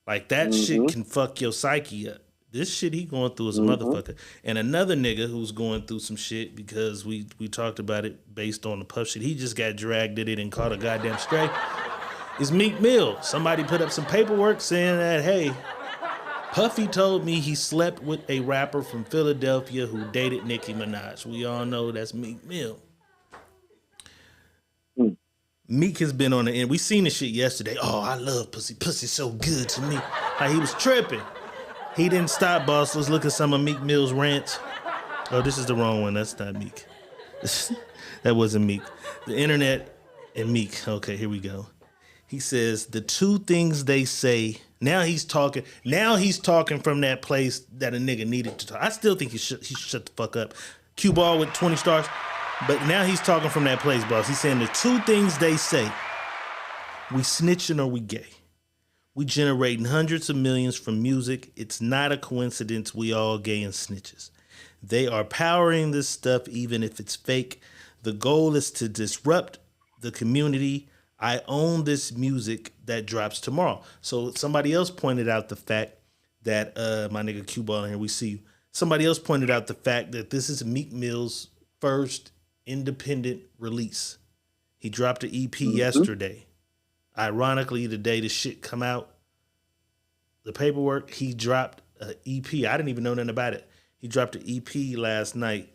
Like that shit can fuck your psyche up. This shit he going through is a motherfucker. And another nigga who's going through some shit because we talked about it based on the Puff shit. He just got dragged in it and caught a goddamn stray. It's Meek Mill. Somebody put up some paperwork saying that, hey, Puffy told me he slept with a rapper from Philadelphia who dated Nicki Minaj. We all know that's Meek Mill. Meek has been on the end. We seen this shit yesterday. Oh, I love pussy. Pussy's so good to me. Like he was tripping. He didn't stop, boss. Let's look at some of Meek Mill's rants. Oh, this is the wrong one. That's not Meek. That wasn't Meek. The internet and Meek. Okay, here we go. He says the two things they say. Now he's talking. Now he's talking from that place that a nigga needed to talk. I still think he should shut the fuck up. Cue ball with 20 stars. But now he's talking from that place, boss. He's saying the two things they say. We snitching or we gay. We generating hundreds of millions from music. It's not a coincidence we all gay and snitches. They are powering this stuff even if it's fake. The goal is to disrupt the community. I own this music that drops tomorrow. So somebody else pointed out the fact that, my nigga Q-Ball in here, we see you. Somebody else pointed out the fact that this is Meek Mill's first independent release. He dropped an EP yesterday. Ironically, the day the shit come out, the paperwork, he dropped an EP. I didn't even know nothing about it. He dropped an EP last night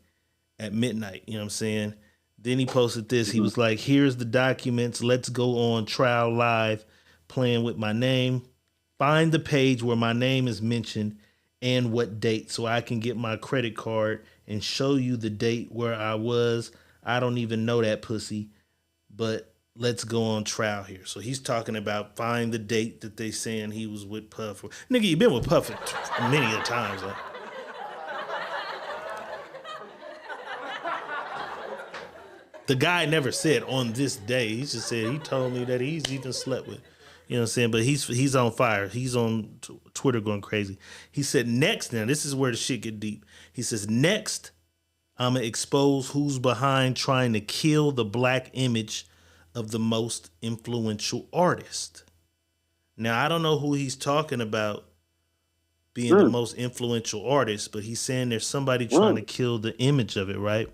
at midnight. You know what I'm saying? Then he posted this. He was like, here's the documents. Let's go on trial live, playing with my name. Find the page where my name is mentioned and what date so I can get my credit card and show you the date where I was. I don't even know that pussy, but let's go on trial here. So he's talking about find the date that they saying he was with Puff. Nigga, you been with Puff many a times. Like. The guy never said on this day. He just said he told me that he's even slept with. You know what I'm saying? But he's on fire. He's on Twitter going crazy. He said next, now this is where the shit get deep. He says next, I'm going to expose who's behind trying to kill the black image of the most influential artist. Now, I don't know who he's talking about being the most influential artist, but he's saying there's somebody trying to kill the image of it, right?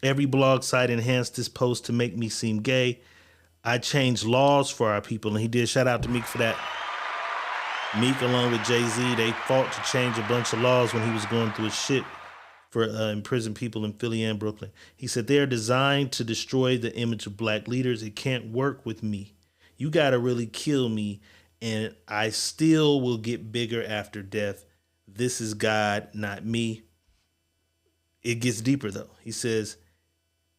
Every blog site enhanced this post to make me seem gay. I changed laws for our people, and he did. Shout out to Meek for that. Meek, along with Jay-Z, they fought to change a bunch of laws when he was going through his shit for imprisoned people in Philly and Brooklyn. He said, they're designed to destroy the image of black leaders. It can't work with me. You got to really kill me, and I still will get bigger after death. This is God, not me. It gets deeper, though. He says,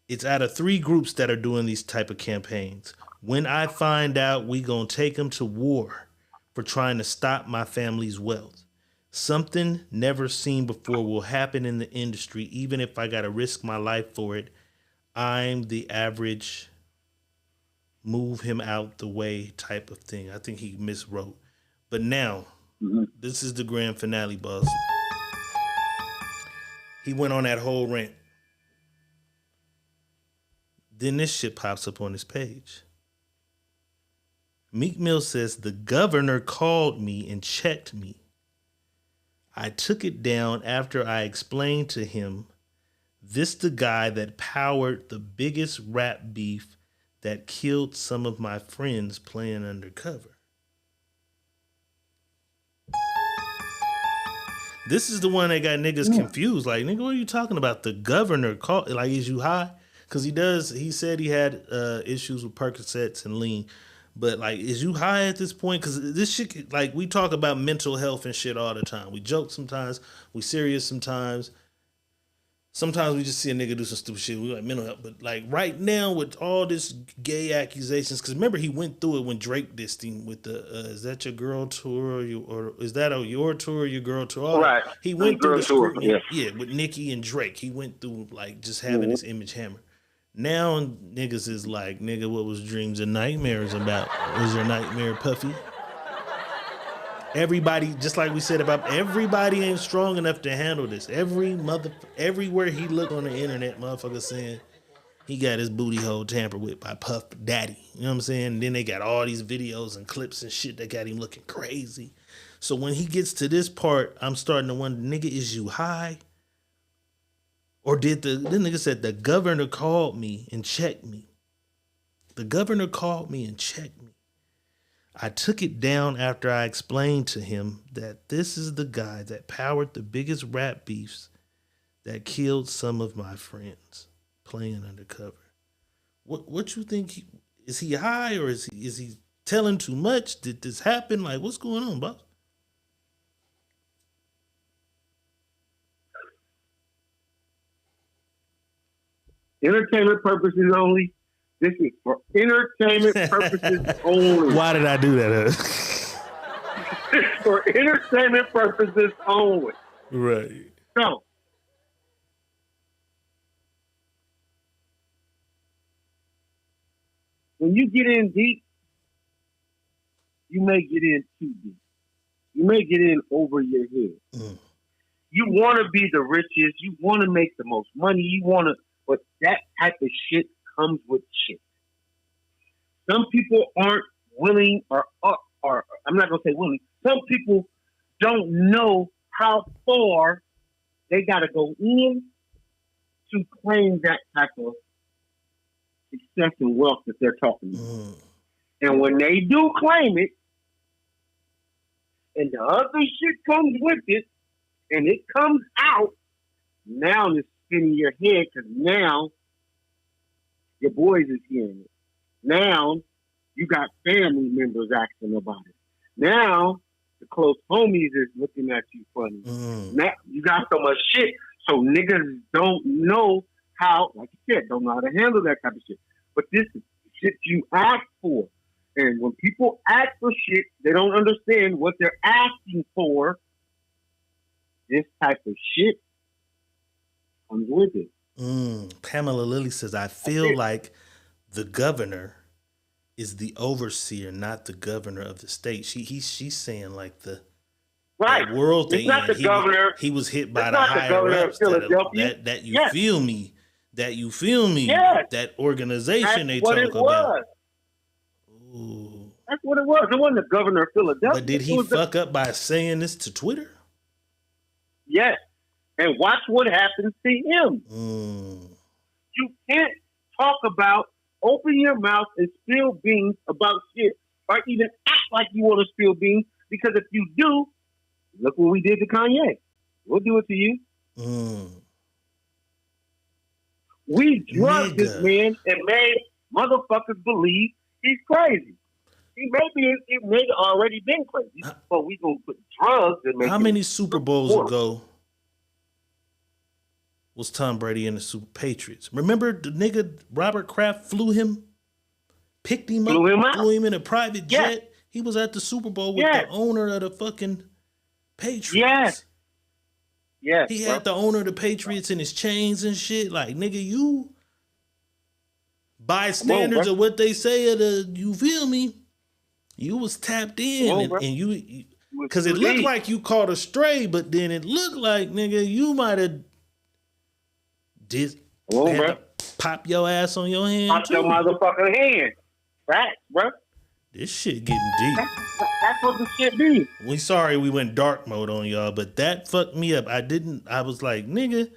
it's out of 3 groups that are doing these type of campaigns. When I find out, we gonna take them to war for trying to stop my family's wealth. Something never seen before will happen in the industry, even if I gotta risk my life for it. I'm the average move him out the way type of thing. I think he miswrote. But now, this is the grand finale, boss. He went on that whole rant. Then this shit pops up on his page. Meek Mill says, the governor called me and checked me. I took it down after I explained to him, this the guy that powered the biggest rap beef that killed some of my friends playing undercover. This is the one that got niggas confused. Like, nigga, what are you talking about? The governor called, like, is you high? Because he said he had issues with Percocets and lean. But, like, is you high at this point? Because this shit, like, we talk about mental health and shit all the time. We joke sometimes. We serious sometimes. Sometimes we just see a nigga do some stupid shit. We like mental health. But, like, right now with all this gay accusations, because remember he went through it when Drake dissed him with the, is that your girl tour? Or is that your tour or your girl tour? All right. He went through the scrutiny. Yeah. Yeah, with Nicki and Drake. He went through, like, just having his image hammered. Now niggas is like, nigga, what was dreams and nightmares about? Was your nightmare puffy? Everybody, just like we said about everybody ain't strong enough to handle this. Everywhere he look on the internet, motherfucker saying he got his booty hole tampered with by Puff Daddy. You know what I'm saying? And then they got all these videos and clips and shit that got him looking crazy. So when he gets to this part, I'm starting to wonder, nigga, is you high? Or did the nigga said the governor called me and checked me. The governor called me and checked me. I took it down after I explained to him that this is the guy that powered the biggest rap beefs that killed some of my friends playing undercover. What you think? Is he high or is he telling too much? Did this happen? Like, what's going on, boss? Entertainment purposes only. This is for entertainment purposes only. Why did I do that? It's for entertainment purposes only. Right. So, when you get in deep, you may get in too deep. You may get in over your head. You want to be the richest. You want to make the most money. But that type of shit comes with shit. Some people aren't willing or I'm not going to say willing. Some people don't know how far they got to go in to claim that type of success and wealth that they're talking about. And when they do claim it, and the other shit comes with it, and it comes out, now it's spinning your head because now your boys is hearing it. Now you got family members asking about it. Now the close homies is looking at you funny. Now you got so much shit, so niggas don't know how, like you said, don't know how to handle that type of shit. But this is shit you ask for. And when people ask for shit, they don't understand what they're asking for. This type of shit comes with it. Pamela Lilly says, I feel like the governor is the overseer, not the governor of the state. She's saying like the world thing. He's not the governor. He was hit by the higher ups. That you feel me. That you feel me. Yes. That organization That's they talk about. Ooh. That's what it was. It wasn't the governor of Philadelphia. But did he fuck up by saying this to Twitter? Yes. And watch what happens to him. You can't talk about, open your mouth and spill beans about shit, or even act like you want to spill beans, because if you do, look what we did to Kanye. We'll do it to you. We drugged this man and made motherfuckers believe he's crazy. He may have already been crazy, but we gonna put drugs and make. How many Super Bowls ago was Tom Brady in the Super Patriots? Remember the nigga Robert Kraft picked him up, flew him in a private jet. He was at the Super Bowl with the owner of the fucking Patriots. Yes. He had the owner of the Patriots in his chains and shit. Like, nigga, you by standards of what they say, you feel me? You was tapped in, and you because it looked like you caught a stray, but then it looked like, nigga, you might have to pop your ass on your hand. Pop your motherfucking hand. Right, bro. This shit getting deep. That's what the shit be. We sorry we went dark mode on y'all, but that fucked me up. I was like, nigga,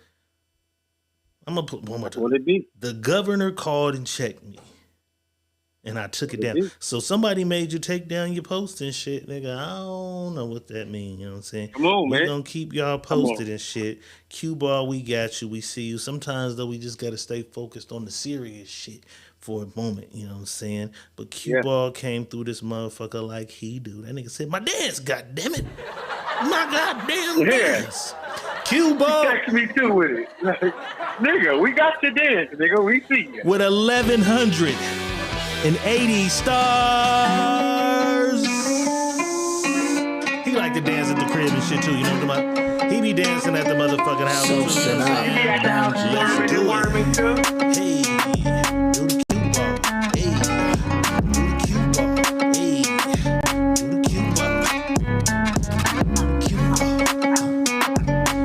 I'm gonna put one more time. What it be? The governor called and checked me. And I took it down. So somebody made you take down your post and shit, nigga. I don't know what that means. You know what I'm saying? Come on, man. We're going to keep y'all posted and shit. Q-Ball, we got you. We see you. Sometimes, though, we just got to stay focused on the serious shit for a moment. You know what I'm saying? But Q-Ball came through this motherfucker like he do. That nigga said, my dance, goddammit. My goddamn dance. Q-Ball. You text me too with it. Like, nigga, we got your dance, nigga. We see you. With 1,180 stars. He like to dance at the crib and shit too, you know what I'm talking about? He be dancing at the motherfucking house. So should I. Let's do it. Hey, do the cute ball. Hey, do the cute ball. Hey, do the cute ball. Cute ball. Do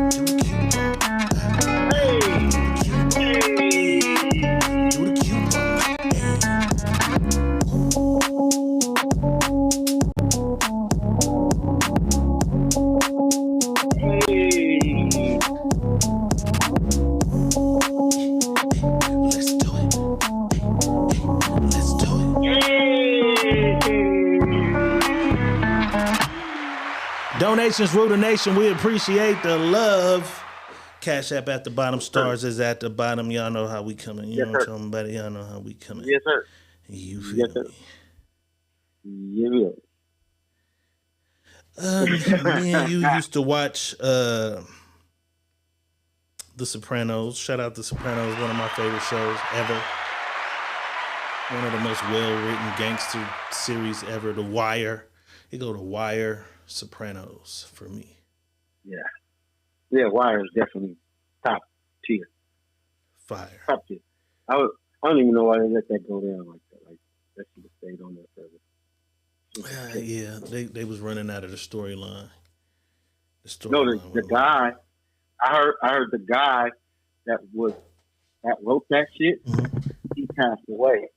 the cute ball. Hey, do the cute ball. Donations rule the nation. We appreciate the love. Cash App at the bottom. Stars is at the bottom. Y'all know how we coming. You know what I'm talking about? Y'all know how we coming. Yes, sir. You feel me? Me and you used to watch The Sopranos. Shout out The Sopranos, one of my favorite shows ever. One of the most well-written gangster series ever. The Wire. You go to Wire, Sopranos for me. Yeah. Yeah, Wire is definitely top tier. Fire. Top tier. I don't even know why they let that go down like that. Like, that should have stayed on there forever. Yeah, they was running out of the storyline. The guy, I heard the guy that wrote that shit, he passed away.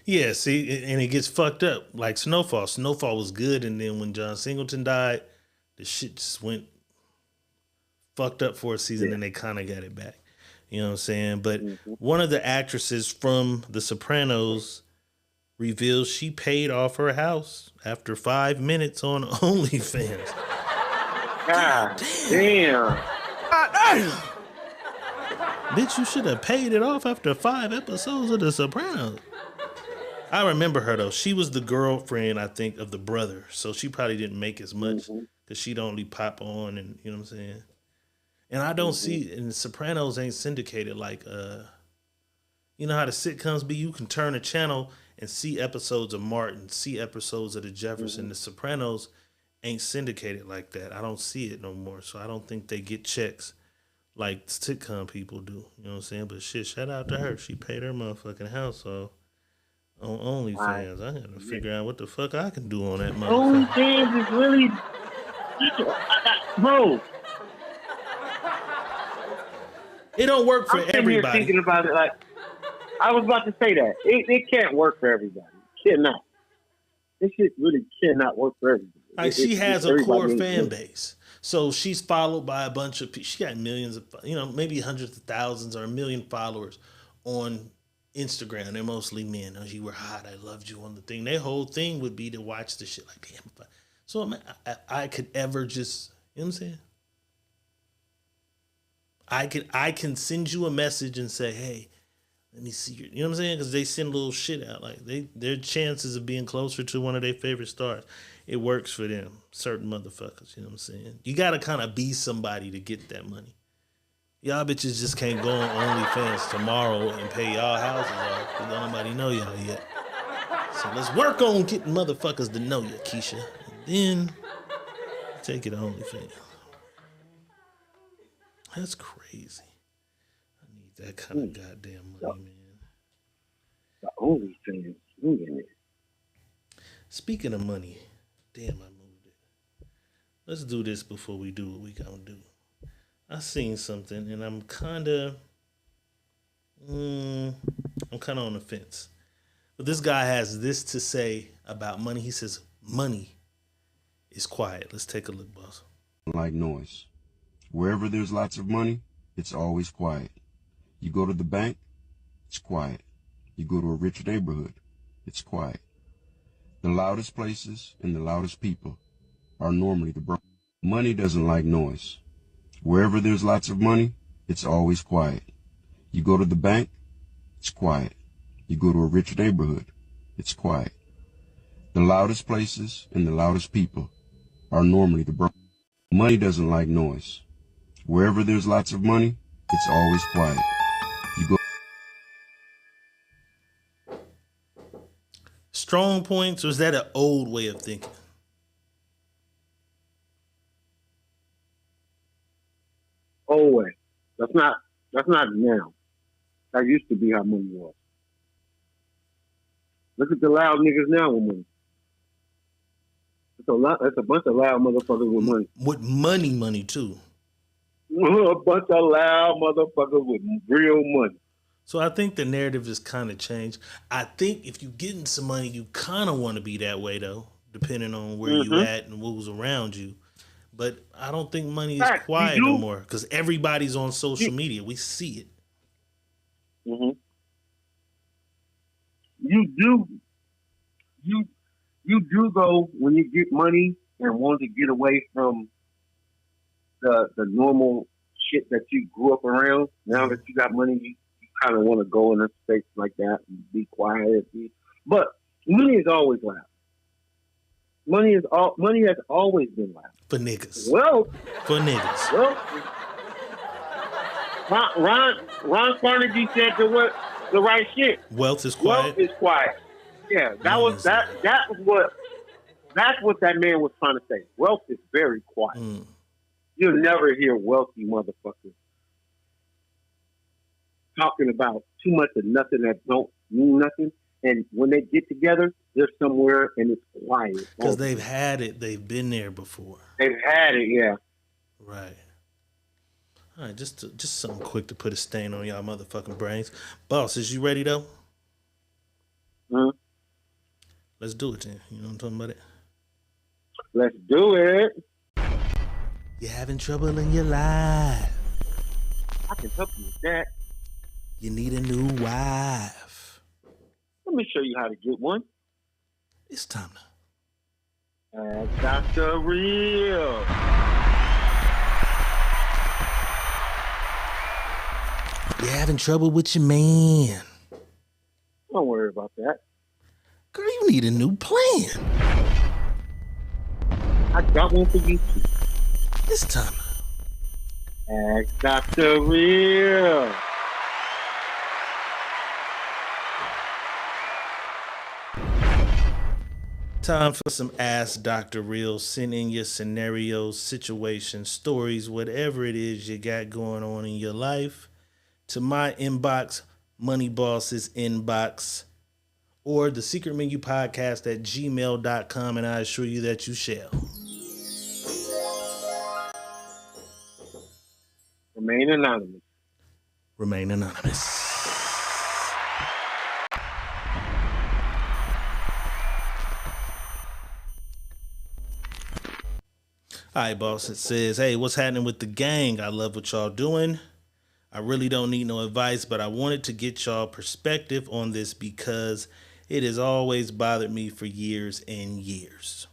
Yeah, see, and it gets fucked up. Like Snowfall. Snowfall was good, and then when John Singleton died, the shit just went fucked up for a season, and they kind of got it back. You know what I'm saying? But one of the actresses from The Sopranos reveals she paid off her house after 5 minutes on OnlyFans. God damn. Bitch, you should have paid it off after 5 episodes of The Sopranos. I remember her, though. She was the girlfriend, I think, of the brother. So she probably didn't make as much because she'd only pop on and, you know what I'm saying? And I don't see, and The Sopranos ain't syndicated like, you know how the sitcoms be? You can turn a channel and see episodes of Martin, see episodes of The Jefferson. The Sopranos ain't syndicated like that. I don't see it no more. So I don't think they get checks like sitcom people do. You know what I'm saying? But shit, shout out to her. She paid her motherfucking house off on OnlyFans. I gotta figure out what the fuck I can do on that motherfucker. OnlyFans is really... Bro. It don't work for everybody. I'm thinking about it like... I was about to say that. It can't work for everybody. It cannot. This shit really cannot work for everybody. Like she has a core fan base. So she's followed by a bunch of people. She got millions of, maybe hundreds of thousands or 1 million followers on Instagram. They're mostly men. Oh, you were hot. I loved you on the thing. Their whole thing would be to watch the shit like, damn. So I could ever just, you know what I'm saying? I can send you a message and say, hey, let me see your, you know what I'm saying? Because they send little shit out. Like their chances of being closer to one of their favorite stars, it works for them. Certain motherfuckers, you know what I'm saying? You got to kind of be somebody to get that money. Y'all bitches just can't go on OnlyFans tomorrow and pay y'all houses off because nobody know y'all yet. So let's work on getting motherfuckers to know you, Keisha. And then take it to OnlyFans. That's crazy. I need that kind of goddamn money, man. The only thing swinging it. Speaking of money, damn, I moved it. Let's do this before we do what we gonna do. I seen something and I'm kind of on the fence. But this guy has this to say about money. He says money is quiet. Let's take a look, boss. Like noise. Wherever there's lots of money, it's always quiet. You go to the bank, it's quiet. You go to a rich neighborhood, it's quiet. The loudest places and the loudest people are normally the broke. Money doesn't like noise. Wherever there's lots of money, it's always quiet. You go to the bank, it's quiet. You go to a rich neighborhood, it's quiet. The loudest places and the loudest people are normally the broke. Money doesn't like noise. Wherever there's lots of money, it's always quiet. You go. Strong points, or is that an old way of thinking? Always. That's not now. That used to be how money was. Look at the loud niggas now with money. It's a bunch of loud motherfuckers with money. With money too. A bunch of loud motherfuckers with real money. So I think the narrative has kind of changed. I think if you getting some money, you kind of want to be that way though, depending on where you at and who's around you. But I don't think money is quiet no more because everybody's on social media. We see it. Mm-hmm. You do go when you get money and want to get away from the normal shit that you grew up around. Now that you got money, you kind of want to go in a space like that and be quiet. But money is always loud. Money has always been loud. For niggas. Well, for niggas. Well, Ron Carnegie said the right shit. Wealth is quiet. Wealth is quiet. Yeah, that's what that man was trying to say. Wealth is very quiet. You'll never hear wealthy motherfuckers talking about too much of nothing that don't mean nothing. And when they get together, they're somewhere and it's quiet. Because they've had it. They've been there before. They've had it, yeah. Right. All right, just something quick to put a stain on y'all motherfucking brains. Boss, is you ready though? Let's do it then. You know what I'm talking about? Let's do it. You're having trouble in your life. I can help you with that. You need a new wife. Let me show you how to get one. It's time to ask Dr. Real. You're having trouble with your man. Don't worry about that. Girl, you need a new plan. I got one for you too. It's time to ask Dr. Real. Time for some Ask Dr. Real. Send in your scenarios, situations, stories, whatever it is you got going on in your life to my inbox, Money Boss's inbox, or the Secret Menu Podcast at gmail.com, and I assure you that you shall. Remain anonymous. Remain anonymous. All right, boss. It says, hey, what's happening with the gang? I love what y'all doing. I really don't need no advice, but I wanted to get y'all perspective on this because it has always bothered me for years and years.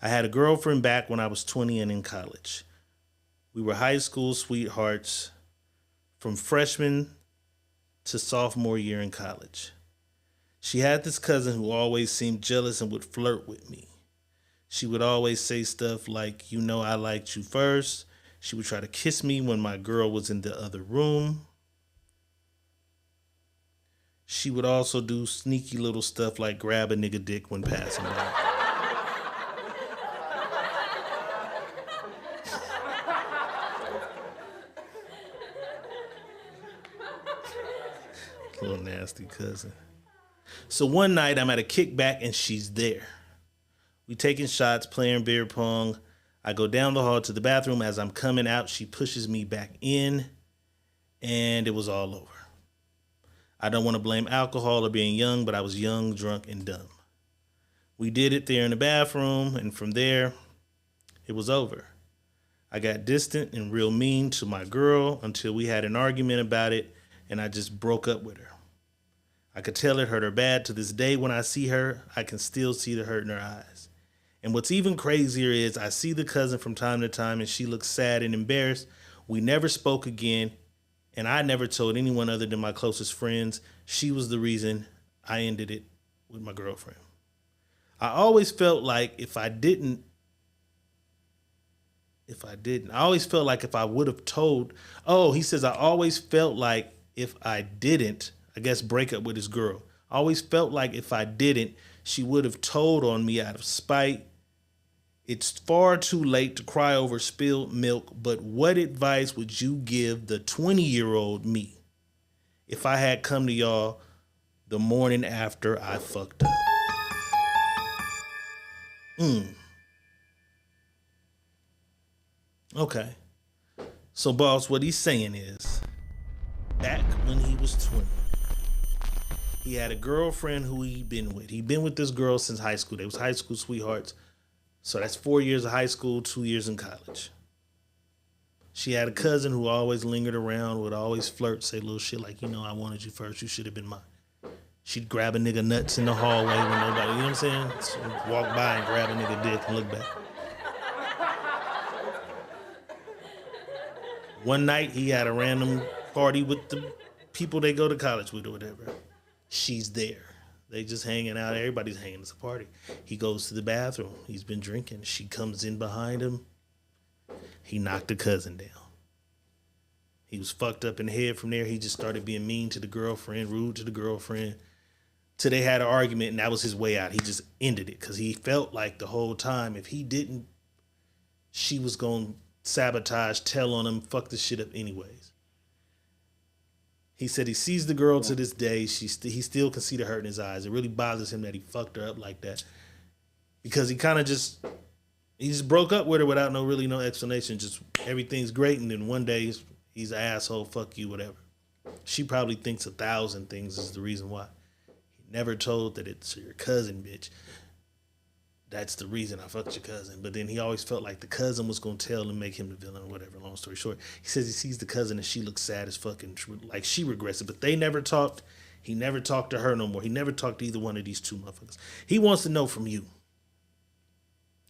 I had a girlfriend back when I was 20 and in college. We were high school sweethearts from freshman to sophomore year in college. She had this cousin who always seemed jealous and would flirt with me. She would always say stuff like, you know, I liked you first. She would try to kiss me when my girl was in the other room. She would also do sneaky little stuff like grab a nigga dick when passing by. A little nasty. nasty cousin. So one night I'm at a kickback and she's there. We taking shots, playing beer pong. I go down the hall to the bathroom. As I'm coming out, she pushes me back in, and it was all over. I don't want to blame alcohol or being young, but I was young, drunk, and dumb. We did it there in the bathroom, and from there, it was over. I got distant and real mean to my girl until we had an argument about it, and I just broke up with her. I could tell it hurt her bad. To this day, when I see her, I can still see the hurt in her eyes. And what's even crazier is I see the cousin from time to time, and she looks sad and embarrassed. We never spoke again, and I never told anyone other than my closest friends. She was the reason I ended it with my girlfriend. I always felt like if I always felt like if I would have told, he says, I always felt like if I didn't, I guess, break up with his girl. I always felt like if I didn't, she would have told on me out of spite. It's far too late to cry over spilled milk, but what advice would you give the 20-year-old me if I had come to y'all the morning after I fucked up? Okay. So, boss, what he's saying is, back when he was 20, he had a girlfriend who he'd been with. He'd been with this girl since high school. They was high school sweethearts. So that's 4 years of high school, 2 years in college. She had a cousin who always lingered around, would always flirt, say little shit like, I wanted you first. You should have been mine. She'd grab a nigga nuts in the hallway when nobody, you know what I'm saying? So walk by and grab a nigga dick and look back. One night he had a random party with the people they go to college with or whatever. She's there. They just hanging out. Everybody's hanging. It's a party. He goes to the bathroom. He's been drinking. She comes in behind him. He knocked the cousin down. He was fucked up in the head. From there, he just started being mean to the girlfriend, rude to the girlfriend, till they had an argument, and that was his way out. He just ended it because he felt like the whole time if he didn't, she was going to sabotage, tell on him, fuck this shit up anyways. He said he sees the girl to this day. He still can see the hurt in his eyes. It really bothers him that he fucked her up like that because he kind of just broke up with her without no explanation. Just everything's great, and then one day he's an asshole, fuck you, whatever. She probably thinks 1,000 things is the reason why. He never told that it's your cousin, bitch. That's the reason I fucked your cousin. But then he always felt like the cousin was going to tell and make him the villain or whatever. Long story short, he says he sees the cousin and she looks sad as fucking, like she regrets it. But they never talked. He never talked to her no more. He never talked to either one of these two motherfuckers. He wants to know from you,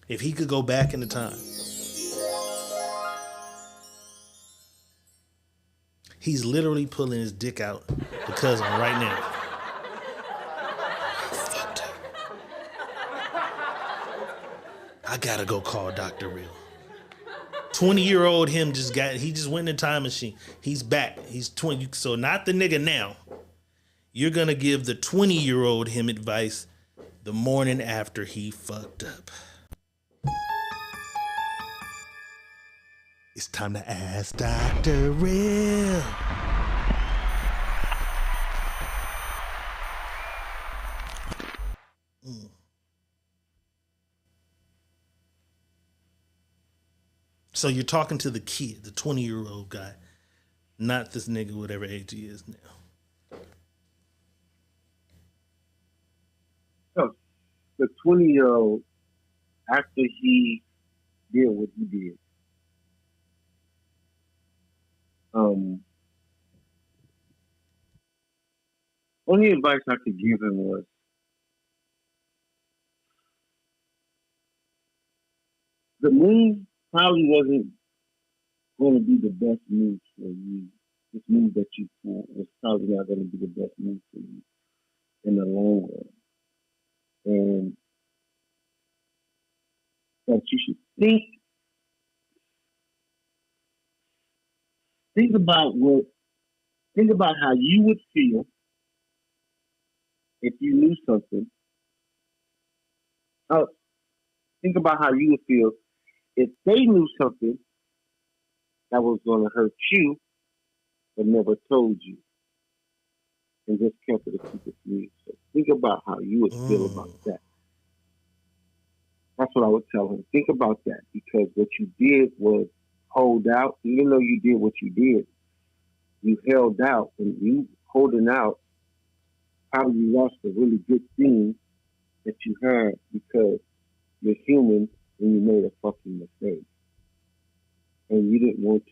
if he could go back in the time, he's literally pulling his dick out the cousin right now. I gotta go call Dr. Real. 20-year-old him he just went in the time machine. He's back. He's 20. So not the nigga now. You're gonna give the 20-year-old him advice the morning after he fucked up. It's time to ask Dr. Real. So you're talking to the kid, the 20-year-old guy, not this nigga, whatever age he is now. So the 20-year-old, after he did what he did, only advice I could give him was, the move probably wasn't going to be the best move for you. This move that you pulled was probably not going to be the best move for you in the long run. And that you should think about how you would feel if you knew something. Think about how you would feel if they knew something that was going to hurt you but never told you. and just kept it a secret from you. So think about how you would feel about that. That's what I would tell him. Think about that, because what you did was hold out. Even though you did what you did, you held out, and you holding out probably lost a really good thing that you had because you're human and you made a fucking mistake. And you didn't want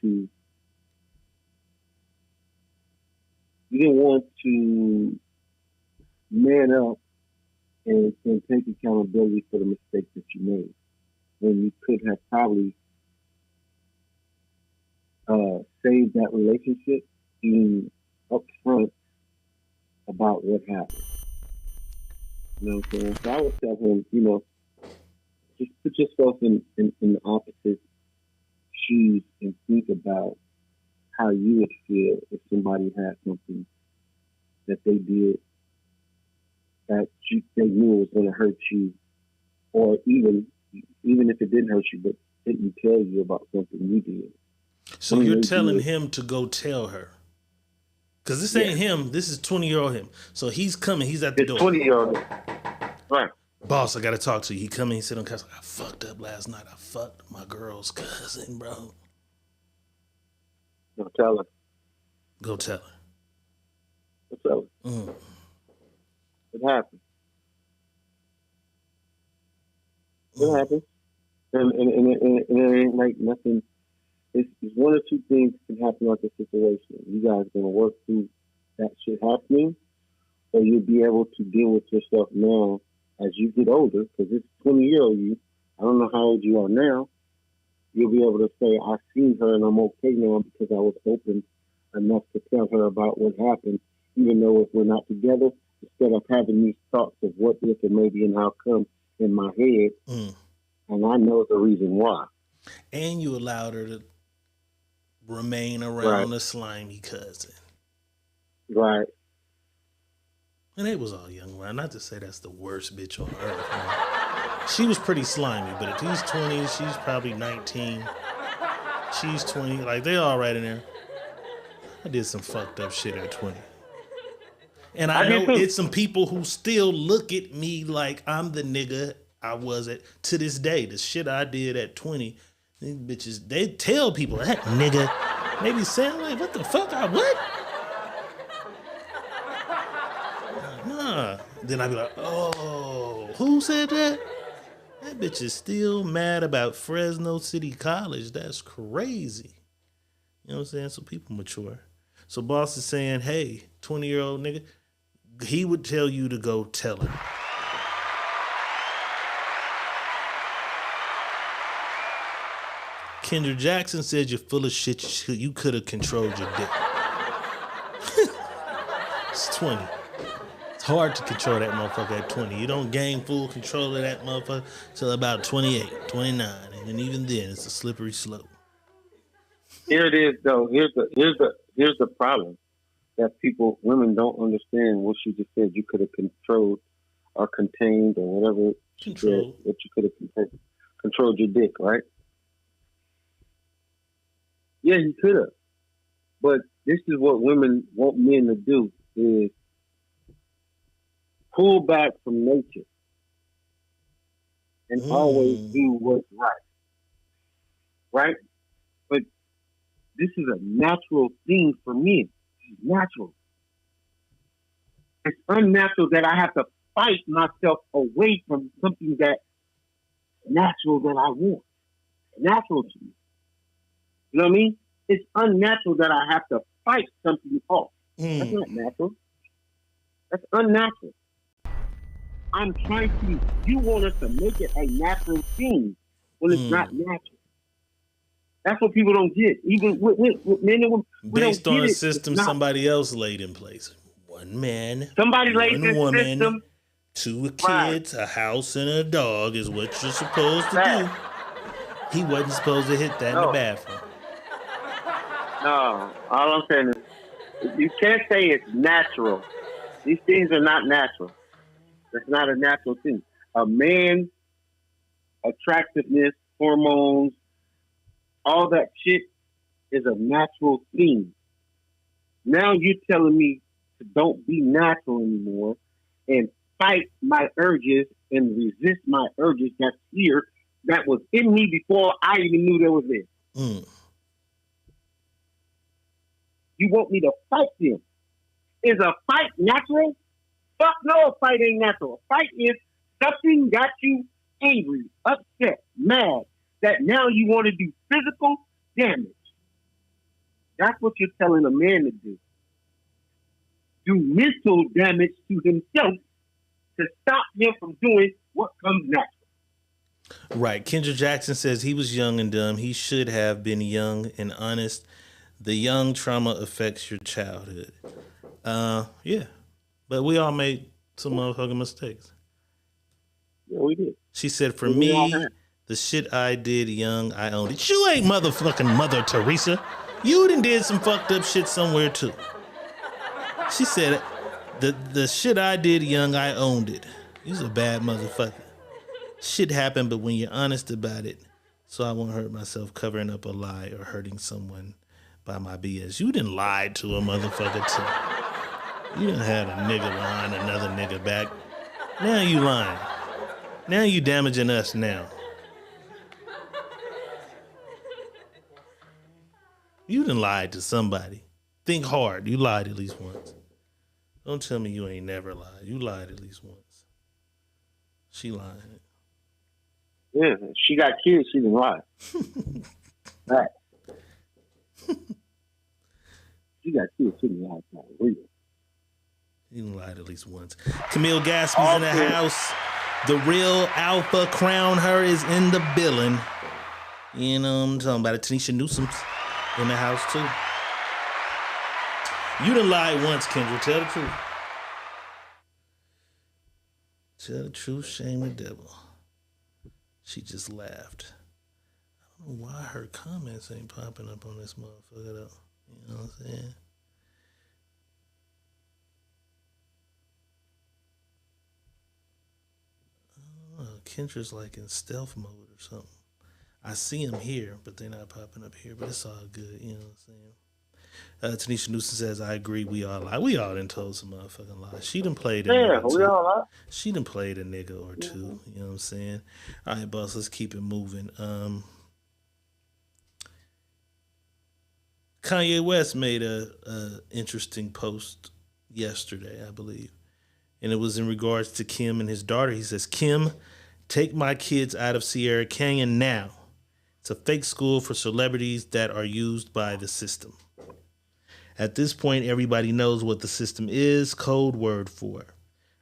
to man up and take accountability for the mistake that you made. When you could have probably saved that relationship, being upfront about what happened. You know what I'm saying? So I would tell him, just put yourself in the opposite shoes and think about how you would feel if somebody had something that they did that they knew was going to hurt you, or even if it didn't hurt you, but didn't tell you about something you did. So you're telling him to go tell her. Because this ain't him. This is 20-year-old him. So he's coming. He's at the door. 20-year-old. Right. Boss, I got to talk to you. He come in. He sit on the couch. I fucked up last night. I fucked my girl's cousin, bro. Go tell her. Go tell her. Go tell her. It happened. It happened. And it ain't like nothing. It's one or two things can happen like a situation. You guys are going to work through that shit happening, or you'll be able to deal with yourself now as you get older, because it's 20-year-old you. I don't know how old you are now. You'll be able to say, I've seen her and I'm okay now because I was open enough to tell her about what happened, even though if we're not together, instead of having these thoughts of what if and maybe and how come in my head, and I know the reason why. And you allowed her to remain around the slimy cousin. Right. And they was all young, man. Not to say that's the worst bitch on earth, man. She was pretty slimy, but if he's 20, she's probably 19. She's 20. Like, they all right in there. I did some fucked up shit at 20. And I know it's some people who still look at me like I'm the nigga I was to this day. The shit I did at 20, these bitches, they tell people, that nigga, they be saying like, what the fuck, what? Nah. Then I be like, oh, who said that? That bitch is still mad about Fresno City College. That's crazy. You know what I'm saying? So people mature. So boss is saying, hey, 20-year-old nigga, he would tell you to go tell her. Kendra Jackson said you're full of shit. You could have controlled your dick. It's 20. It's hard to control that motherfucker at 20. You don't gain full control of that motherfucker till about 28, 29. And even then, it's a slippery slope. Here it is, though. Here's the problem that women don't understand what she just said. You could have controlled or contained or whatever she said, that you could have controlled your dick, right? Yeah, you could have. But this is what women want men to do, is pull back from nature and always do what's right. Right? But this is a natural thing for men. It's natural. It's unnatural that I have to fight myself away from something that's natural that I want. It's natural to me. You know what I mean? It's unnatural that I have to fight something off. That's not natural. That's unnatural. I'm trying to, you want us to make it a natural thing when it's not natural. That's what people don't get. Even with men and women. Based on a system somebody else laid in place. One man, somebody laid one woman, system. 2 kids, a house, and a dog is what you're supposed to do. He wasn't supposed to hit that in the bathroom. No, all I'm saying is you can't say it's natural. These things are not natural. That's not a natural thing. A man, attractiveness, hormones, all that shit is a natural thing. Now you're telling me to don't be natural anymore and fight my urges and resist my urges that's here, that was in me before I even knew they was there. You want me to fight them? Is a fight natural? Fuck no, a fight ain't natural. A fight is something got you angry, upset, mad, that now you want to do physical damage. That's what you're telling a man to do. Do mental damage to himself to stop him from doing what comes natural. Right. Kendra Jackson says he was young and dumb. He should have been young and honest. The young trauma affects your childhood. Yeah. But we all made some motherfucking mistakes. Yeah, we did. She said, for me, the shit I did young, I owned it. You ain't motherfucking Mother Teresa. You done did some fucked up shit somewhere too. She said, the shit I did young, I owned it. You's a bad motherfucker. Shit happened, but when you're honest about it, so I won't hurt myself covering up a lie or hurting someone by my BS. You done lied to a motherfucker too. You done had a nigga behind another nigga back. Now you lying. Now you damaging us now. You done lied to somebody. Think hard. You lied at least once. Don't tell me you ain't never lied. You lied at least once. She lying. Yeah, she got kids, she didn't lie. Right. She got kids, she didn't lie. It's not real. You lied at least once. Camille Gatsby's in the house. The real alpha crown her is in the building. You know what I'm talking about. Tanisha Newsom's in the house too. You done lied once, Kendra. Tell the truth. Tell the truth, shame the devil. She just laughed. I don't know why her comments ain't popping up on this motherfucker though. You know what I'm saying? Kendra's like in stealth mode or something. I see him here, but they're not popping up here. But it's all good, you know what I'm saying? Tanisha Newsom says, I agree, we all lie. We all done told some motherfucking lies. She done played a nigga we all lie. She done played a nigga or two, you know what I'm saying? All right, boss, let's keep it moving. Kanye West made a interesting post yesterday, I believe. And it was in regards to Kim and his daughter. He says, Kim, take my kids out of Sierra Canyon now. It's a fake school for celebrities that are used by the system. At this point, everybody knows what the system is, code word for it.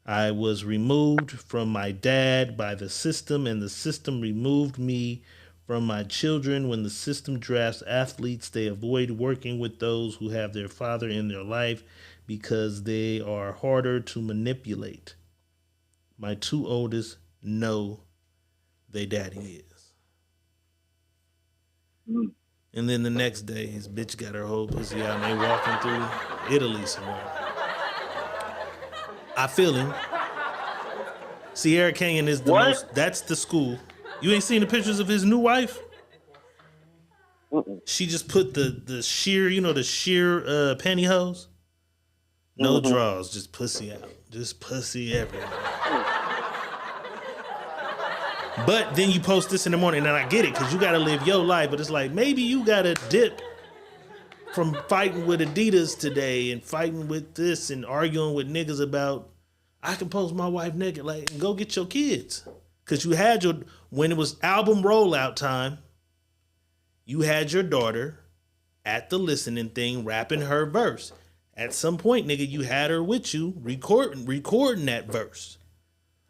I was removed from my dad by the system, and the system removed me from my children. When the system drafts athletes, they avoid working with those who have their father in their life because they are harder to manipulate. My two oldest know they daddy is. And then the next day, his bitch got her whole pussy out and they walking through Italy somewhere. I feel him. Sierra Canyon is the most, that's the school. You ain't seen the pictures of his new wife? She just put the sheer, you know, the sheer pantyhose? No draws, just pussy out. Just pussy everywhere. But then you post this in the morning, and I get it, because you got to live your life. But it's like, maybe you got to dip from fighting with Adidas today and fighting with this and arguing with niggas about, I can post my wife naked, like, and go get your kids. Because you had your, when it was album rollout time, you had your daughter at the listening thing rapping her verse. At some point, nigga, you had her with you recording that verse.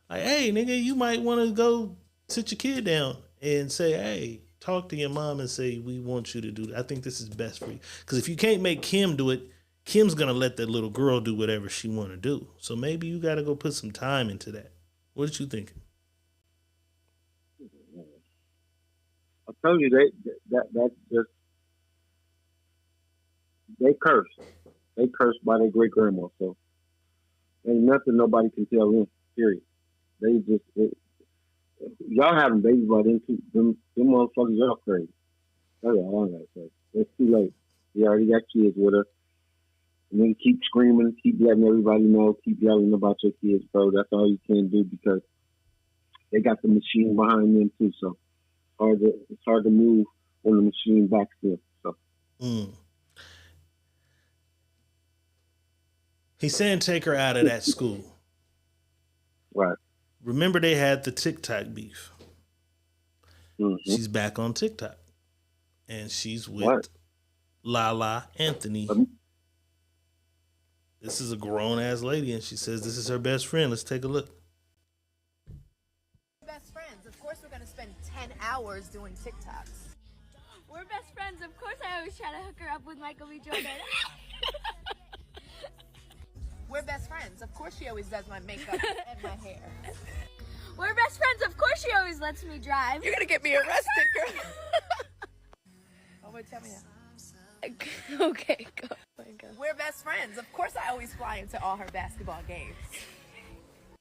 Like, hey, nigga, you might want to go sit your kid down and say, hey, talk to your mom and say, we want you to do that. I think this is best for you. Because if you can't make Kim do it, Kim's going to let that little girl do whatever she want to do. So maybe you got to go put some time into that. What did you think? I told you that's just, they cursed. They cursed by their great grandma, so ain't nothing nobody can tell them. Period. Y'all having babies by them too. Them motherfuckers, y'all crazy. That's all I gotta say. It's too late. He already got kids with her. And then keep screaming, keep letting everybody know, keep yelling about your kids, bro. That's all you can do because they got the machine behind them too. So it's hard to move when the machine backs them. So. He's saying take her out of that school. Right. Remember they had the TikTok beef. Mm-hmm. She's back on TikTok. And she's with Lala Anthony. This is a grown-ass lady, and she says this is her best friend. Let's take a look. Best friends. Of course we're going to spend 10 hours doing TikToks. We're best friends. Of course I always try to hook her up with Michael B. Jordan. We're best friends. Of course she always does my makeup and my hair. We're best friends. Of course she always lets me drive. You're going to get me arrested, girl. Oh, wait, tell me now. Okay, go. We're best friends. Of course I always fly into all her basketball games.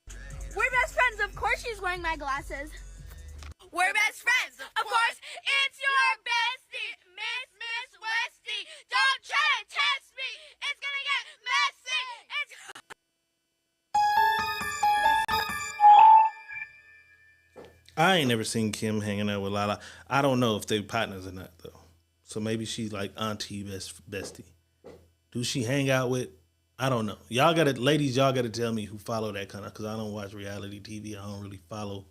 We're best friends. Of course she's wearing my glasses. We're best friends. Of course, it's your bestie, Miss Westie. Don't try to test me. It's gonna get messy. I ain't never seen Kim hanging out with Lala. I don't know if they partners or not, though. So maybe she's like auntie bestie. Do she hang out with? I don't know. Ladies, y'all gotta tell me who follow that kind of, because I don't watch reality TV. I don't really follow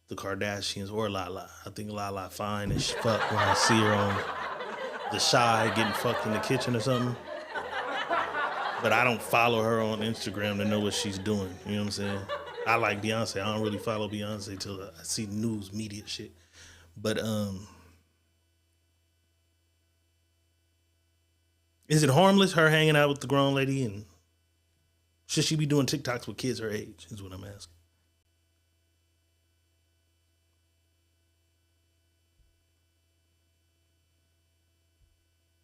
the Kardashians or Lala. I think Lala fine as fuck when I see her on The Shy getting fucked in the kitchen or something. But I don't follow her on Instagram to know what she's doing. You know what I'm saying? I like Beyonce. I don't really follow Beyonce till I see news, media shit. But is it harmless, her hanging out with the grown lady? And should she be doing TikToks with kids her age, is what I'm asking.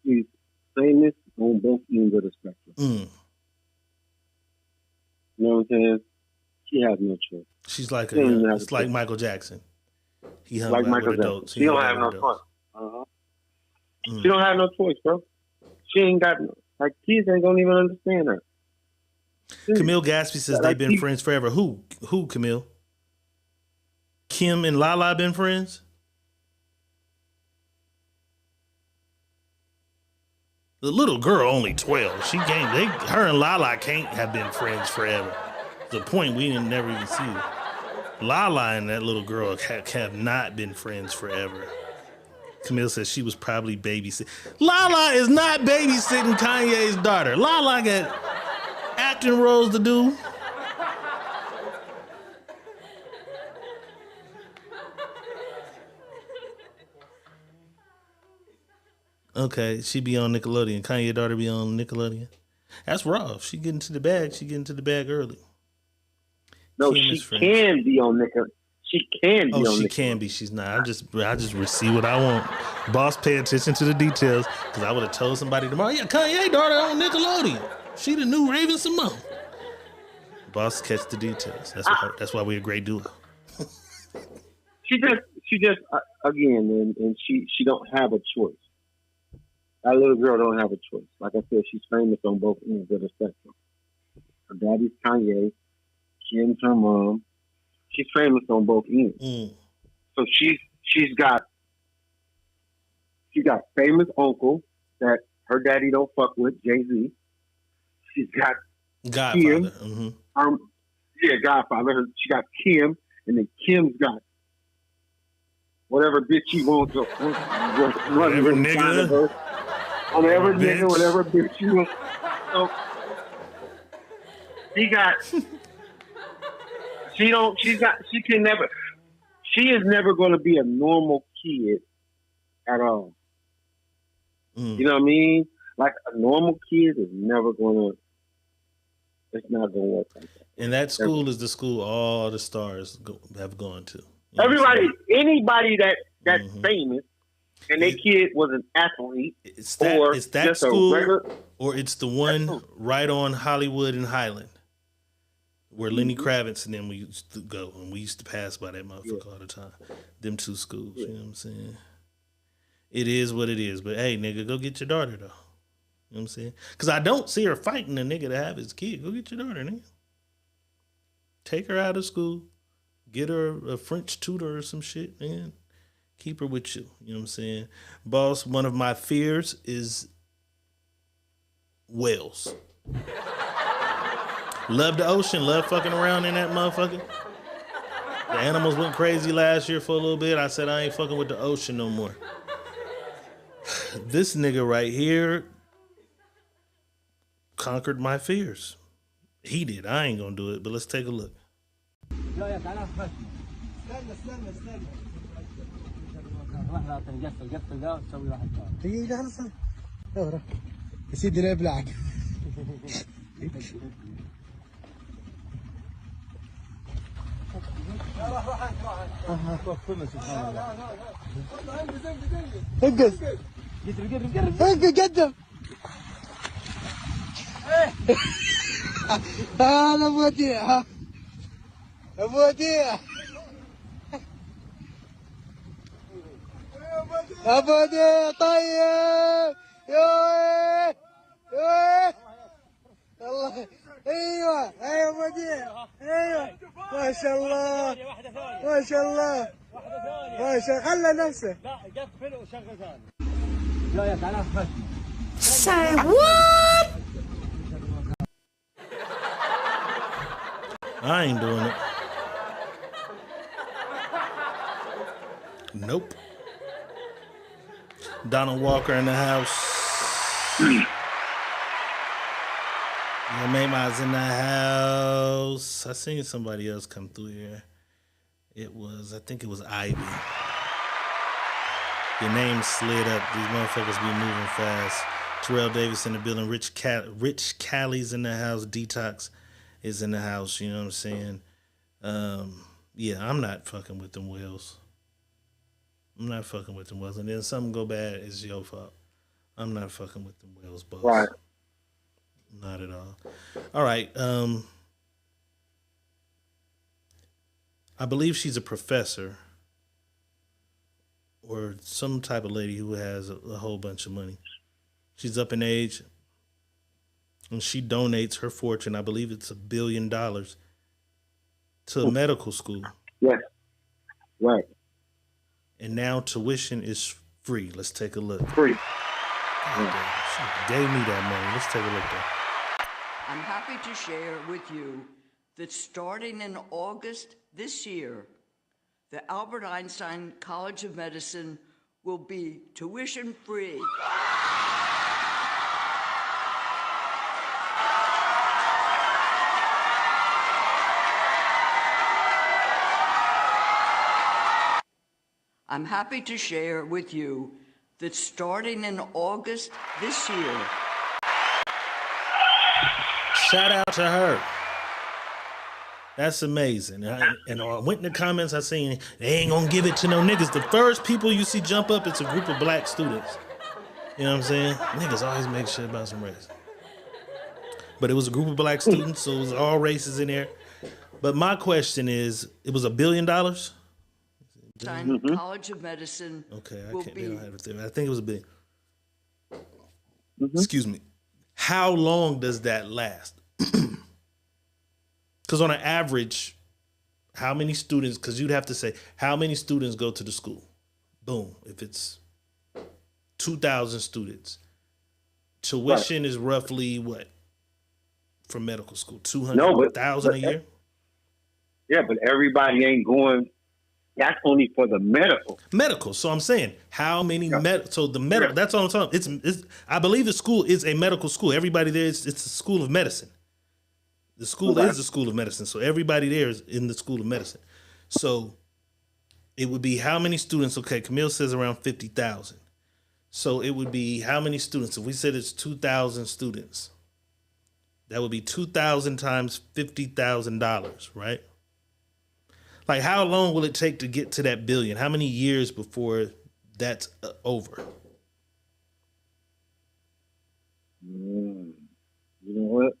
She's famous on both ends of the spectrum. You know what I'm saying? She has no choice. She's like it's like Michael Jackson. He hung like out Michael with Jackson. adults. She don't have no choice. She don't have no choice, bro. She ain't got kids ain't gonna even understand her. Camille Gatsby says they've been friends forever. Who, Camille? Kim and Lala been friends? The little girl only 12. Her and Lala can't have been friends forever. The point we didn't never even see. Lala and that little girl have not been friends forever. Camille says she was probably babysitting. Lala is not babysitting Kanye's daughter. Lala got acting roles to do. Okay, she be on Nickelodeon. Kanye's daughter be on Nickelodeon. That's rough. She get into the bag. She get into the bag early. No, she can be on Nickelodeon. She can be on Nickelodeon. Oh, she can be. She's not. I just receive what I want. Boss, pay attention to the details, because I would have told somebody tomorrow, yeah, Kanye daughter on Nickelodeon. She the new Raven Simone. Boss, catch the details. That's why we're a great duo. She just again, and she don't have a choice. That little girl don't have a choice. Like I said, she's famous on both ends of the spectrum. Her daddy's Kanye. Kim's her mom. She's famous on both ends. So she's got famous uncle that her daddy don't fuck with, Jay-Z. She's got Godfather. Kim. Godfather. She got Kim, and then Kim's got whatever bitch she wants. Whatever nigga. Whatever nigga, whatever bitch she wants. So she is never going to be a normal kid at all. You know what I mean? Like a normal kid is never going to, it's not going to work like that. And that school is the school all the stars have gone to. Anybody that's famous and their kid was an athlete, it's that school, or it's the one right on Hollywood and Highland, where Lenny Kravitz and them we used to go, and we used to pass by that motherfucker all the time. Them two schools, you know what I'm saying? It is what it is, but hey, nigga, go get your daughter though. You know what I'm saying? Because I don't see her fighting the nigga to have his kid. Go get your daughter, nigga. Take her out of school. Get her a French tutor or some shit, man. Keep her with you. You know what I'm saying? Boss, one of my fears is whales. Love the ocean. Love fucking around in that motherfucker. The animals went crazy last year for a little bit. I said I ain't fucking with the ocean no more. This nigga right here conquered my fears. He did. I ain't gonna do it, but let's take a look. قدم انا ابو وديع ابو وديع ابو وديع طيب يوه يوه الله ايوه ايوه ابو وديع ايوه ما شاء الله ما شاء الله ما شاء الله خلى نفسه لا قفل وشغل ثاني لا تعال Say what? I ain't doing it. Nope. Donald Walker in the house. Mayma's in the house. I seen somebody else come through here. I think it was Ivy. Your name slid up. These motherfuckers be moving fast. Terrell Davis in the building. Rich Callie's in the house. Detox is in the house. You know what I'm saying? Yeah, I'm not fucking with them whales. I'm not fucking with them whales. And then something go bad, it's your fault. I'm not fucking with them whales, boss. Right. Not at all. All right. I believe she's a professor or some type of lady who has a whole bunch of money. She's up in age, and she donates her fortune, I believe it's $1 billion, to a medical school. Yes. Right. And now tuition is free. Let's take a look. Free. She gave me that money. Let's take a look there. I'm happy to share with you that starting in August this year, the Albert Einstein College of Medicine will be tuition free. I'm happy to share with you that starting in August this year. Shout out to her. That's amazing. And I went in the comments, I seen they ain't gonna give it to no niggas. The first people you see jump up, it's a group of black students. You know what I'm saying? Niggas always make shit about some race. But it was a group of black students, so it was all races in there. But my question is, it was $1 billion? College of Medicine. Okay, they don't have it there. I think it was $1 billion. Excuse me. How long does that last? Because on an average, how many students, because you'd have to say, how many students go to the school? Boom. If it's 2,000 students, tuition is roughly what? For medical school, 200,000 a year? Yeah, but everybody ain't going. That's only for the medical. Medical. So I'm saying, how many so the medical, that's all I'm talking. It's I believe the school is a medical school. Everybody there, it's a school of medicine. The school is the school of medicine. So everybody there is in the school of medicine. So it would be how many students? Okay, Camille says around 50,000. So it would be how many students? If we said it's 2,000 students, that would be 2,000 times $50,000, right? Like, how long will it take to get to that billion? How many years before that's over? You know what?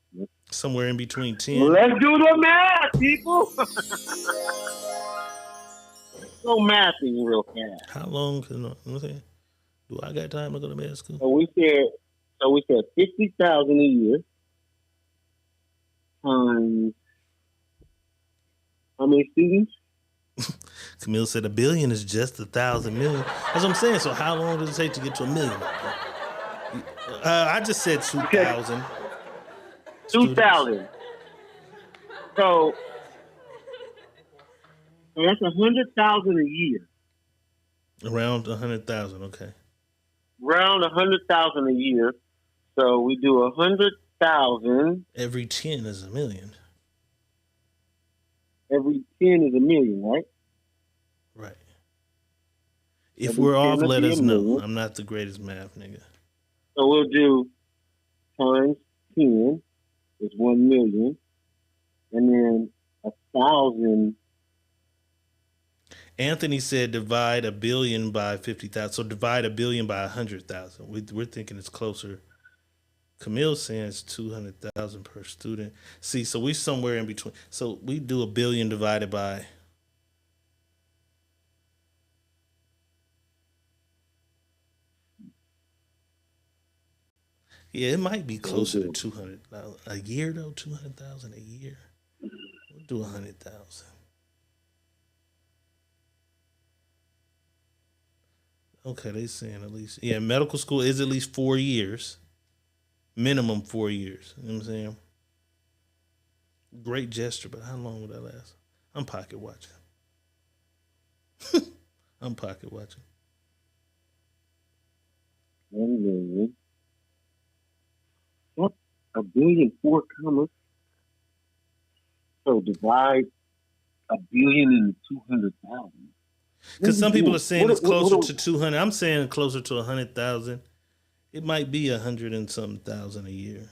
Somewhere in between 10. Let's do the math, people. Go mathing real fast. How long can do I got time to go to med school? So we said So we said 50,000 a year times how many students? Camille said $1 billion is just 1,000 million. That's what I'm saying. So how long does it take to get to $1 million? I just said 2,000. 2,000. So that's 100,000 a year. Around 100,000. Okay. Around 100,000 a year. So we do 100,000. Every 10 is $1 million. Every 10 is $1 million, right? Right. If Every we're off, 10 let will be us $1 know. million. I'm not the greatest math nigga. So we'll do times 10 is 1 million. And then 1,000. Anthony said divide $1 billion by 50,000. So divide $1 billion by 100,000. We're thinking it's closer. Camille's saying it's 200,000 per student. See, so we somewhere in between. So we do $1 billion divided by. Yeah, it might be closer to 200,000 a year though. 200,000 a year. We'll do 100,000. Okay, they saying at least. Yeah, medical school is at least 4 years. Minimum 4 years. You know what I'm saying? Great gesture, but how long will that last? I'm pocket watching. I'm pocket watching. 1 million. What? $1 billion, 4 commas. So divide $1 billion into 200,000. Because some people are saying it's closer to 200. I'm saying closer to 100,000. It might be 100 and something thousand a year.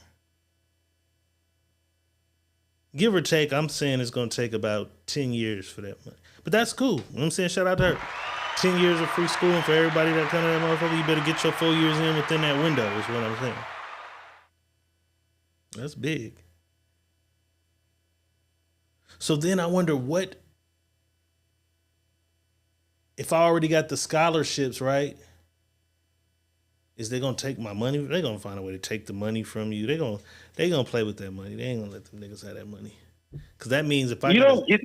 Give or take, I'm saying it's going to take about 10 years for that money. But that's cool. You know what I'm saying? Shout out to her. 10 years of free schooling for everybody that kind of that motherfucker. You better get your 4 years in within that window is what I'm saying. That's big. So then I wonder what, if I already got the scholarships, right? Is they gonna take my money? They gonna find a way to take the money from you. They gonna play with that money. They ain't gonna let them niggas have that money. Cause that means if you don't get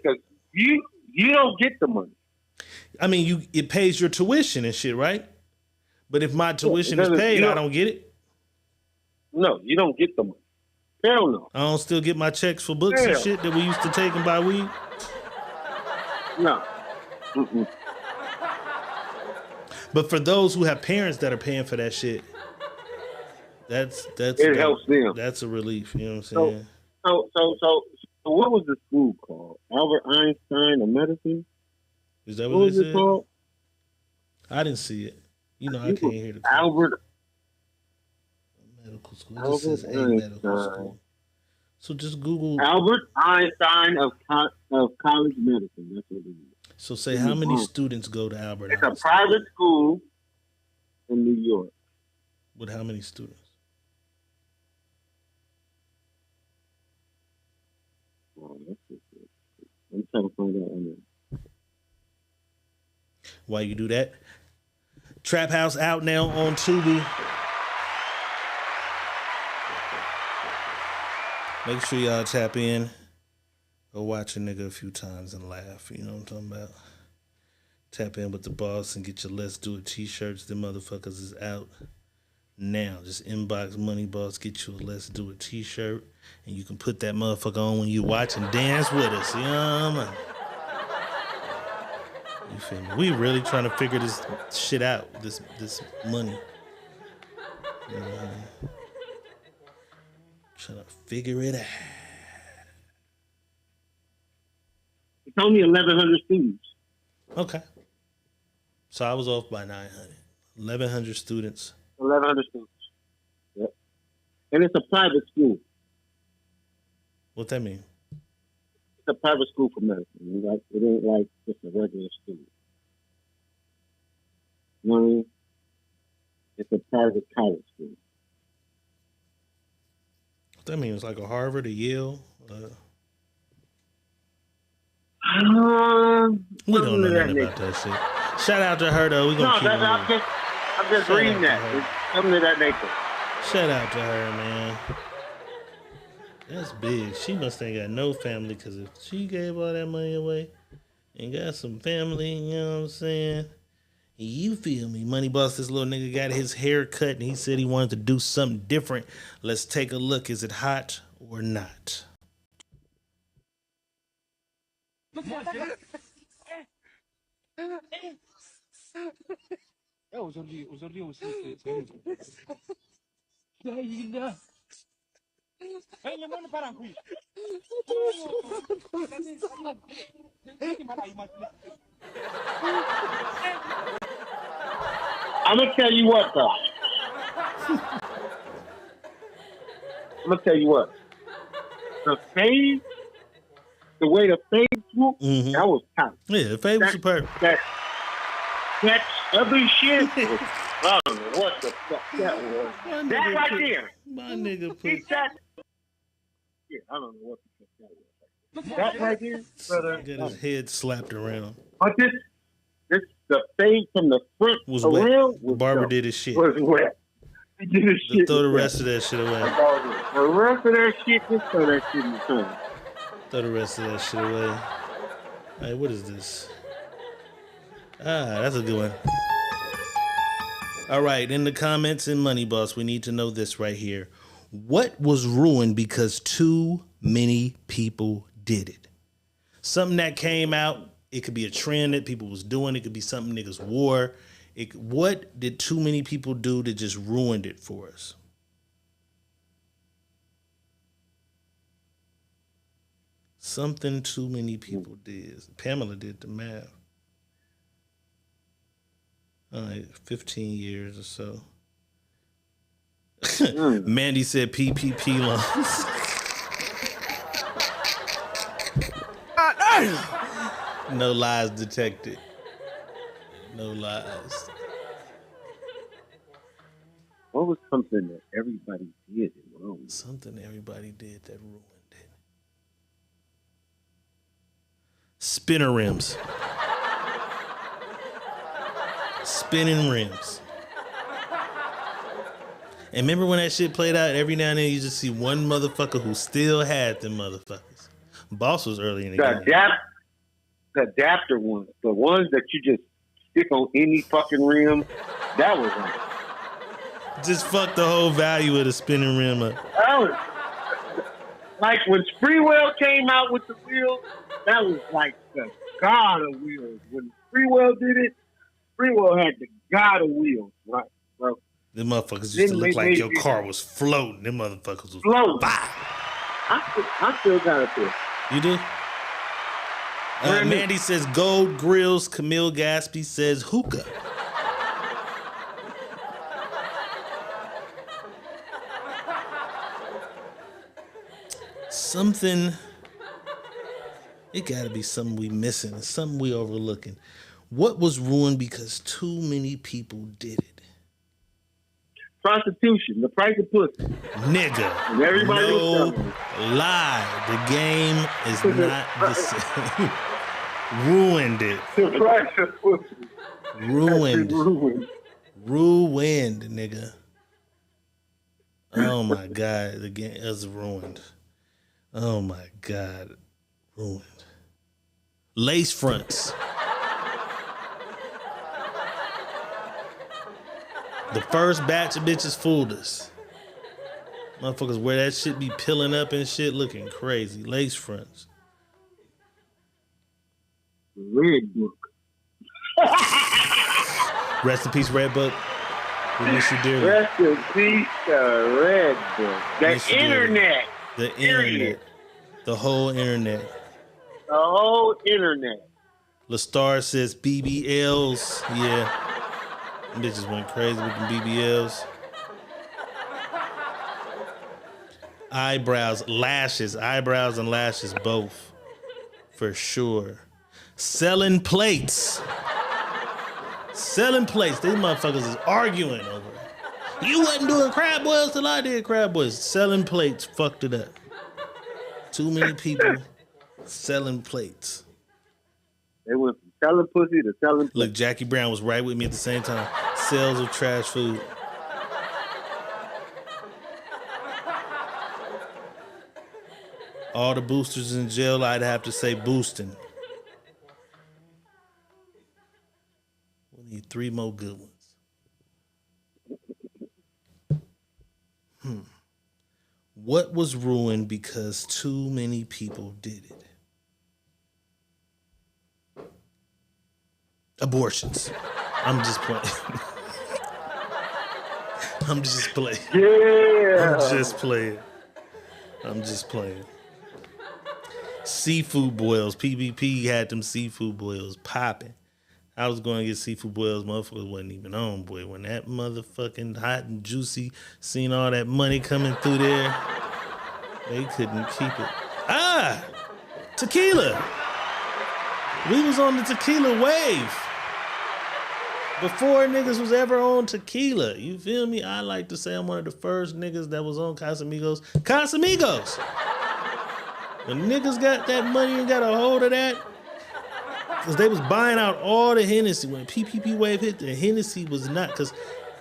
the money. I mean, it pays your tuition and shit, right? But if my tuition is paid, I don't get it. No, you don't get the money. Hell no. I don't still get my checks for books and shit that we used to take and buy weed. No. Mm-mm. But for those who have parents that are paying for that shit, that's it helps them. That's a relief. You know what I'm saying? So what was the school called? Albert Einstein of Medicine? Is that what was it it called? I didn't see it. You know, I can't hear the Albert medical school. It just says a medical school. So just Google Albert Einstein of College Medicine. That's what it is. So say how many students go to Albert Einstein? It's a private school in New York. With how many students? Oh, that's it. I'm trying to find out on that. While you do that, Trap House out now on Tubi. Make sure y'all tap in. Go watch a nigga a few times and laugh. You know what I'm talking about? Tap in with the boss and get your Let's Do It t-shirts. Them motherfuckers is out now. Just inbox Money Boss, get you a Let's Do It t-shirt. And you can put that motherfucker on when you watch and dance with us. You know what I mean? You feel me? We really trying to figure this shit out. This money. Trying to figure it out. It's only 1,100 students. Okay. So I was off by 900. 1,100 students. 1,100 students. Yep. And it's a private school. What that mean? It's a private school for medicine. It ain't like just a regular school. You know what I mean? It's a private college school. What that mean? It's like a Harvard, a Yale? We don't know nothing about that shit. Shout out to her though. We gonna keep I'm just reading that. It's something of that nature. Shout out to her, man. That's big. She must ain't got no family, because if she gave all that money away and got some family, you know what I'm saying? You feel me? Money Boss, this little nigga got his hair cut and he said he wanted to do something different. Let's take a look. Is it hot or not? I'm gonna tell you what, though. I'm gonna tell you what. The fade, the way the fade swoop, that was tight. Yeah, the fade was superb. That other shit was, I don't know what the fuck that was. That right there. My nigga put. That, yeah, I don't know what the fuck that was. That right there, brother. Got his head slapped around. But this, the fade from the front Was around wet. The barber did his shit. Was wet. He did his shit. Throw the rest of that shit away. The rest of that shit, just throw that shit in the sun. Throw the rest of that shit away. Hey, what is this? Ah, that's a good one. All right, in the comments in Money Boss, we need to know this right here. What was ruined because too many people did it? Something that came out, it could be a trend that people was doing. It could be something niggas wore. What did too many people do that just ruined it for us? Something too many people did. Pamela did the math. All right, 15 years or so. Mandy said PPP loans. No lies detected. No lies. What was something that everybody did that ruined? Something everybody did that ruined it. Spinner rims. Spinning rims. And remember when that shit played out? Every now and then you just see one motherfucker who still had them motherfuckers. Boss was early in the game. The adapter ones, the ones that you just stick on any fucking rim, that was just fuck the whole value of the spinning rim up. That was like when Spreewell came out with the wheels, that was like the god of wheels. When Spreewell did it, Spreewell had the god of wheels, right, bro? Them motherfuckers used to look like your car was floating. Them motherfuckers was floating. I still got it there. You do? Mandy says gold grills. Camille Gaspy says hookah. Something. It got to be something we missing. Something we overlooking. What was ruined because too many people did it? Prostitution, the price of pussy. Nigga, and everybody no lie. The game is not the same. Ruined it. The price of pussy. Ruined, nigga. Oh my God, the game is ruined. Oh my God, ruined. Lace fronts. The first batch of bitches fooled us. Motherfuckers wear that shit, be pilling up and shit, looking crazy. Lace fronts. Red Book. Rest in peace, Red Book. We miss you dearly. Rest in peace, Red Book. The internet. The internet. The whole internet. The whole internet. LaStar says BBLs. Yeah. Bitches went crazy with the BBLs. Eyebrows and lashes both. For sure. Selling plates. These motherfuckers is arguing over it. You wasn't doing crab boils till I did crab boils. Selling plates fucked it up. Too many people selling plates. They went from selling pussy to selling plates. Look, Jackie Brown was right with me at the same time. Sales of trash food. All the boosters in jail, I'd have to say boosting. We need 3 more good ones. What was ruined because too many people did it? Abortions. I'm just playing. I'm just playing. Yeah. I'm just playing. Seafood boils. PBP had them seafood boils popping. I was going to get seafood boils. Motherfuckers wasn't even on, boy. When that motherfucking hot and juicy seen all that money coming through there, they couldn't keep it. Tequila. We was on the tequila wave before niggas was ever on tequila. You feel me? I like to say I'm one of the first niggas that was on Casamigos. Casamigos. When niggas got that money and got a hold of that, because they was buying out all the Hennessy. When PPP wave hit, the Hennessy was not, because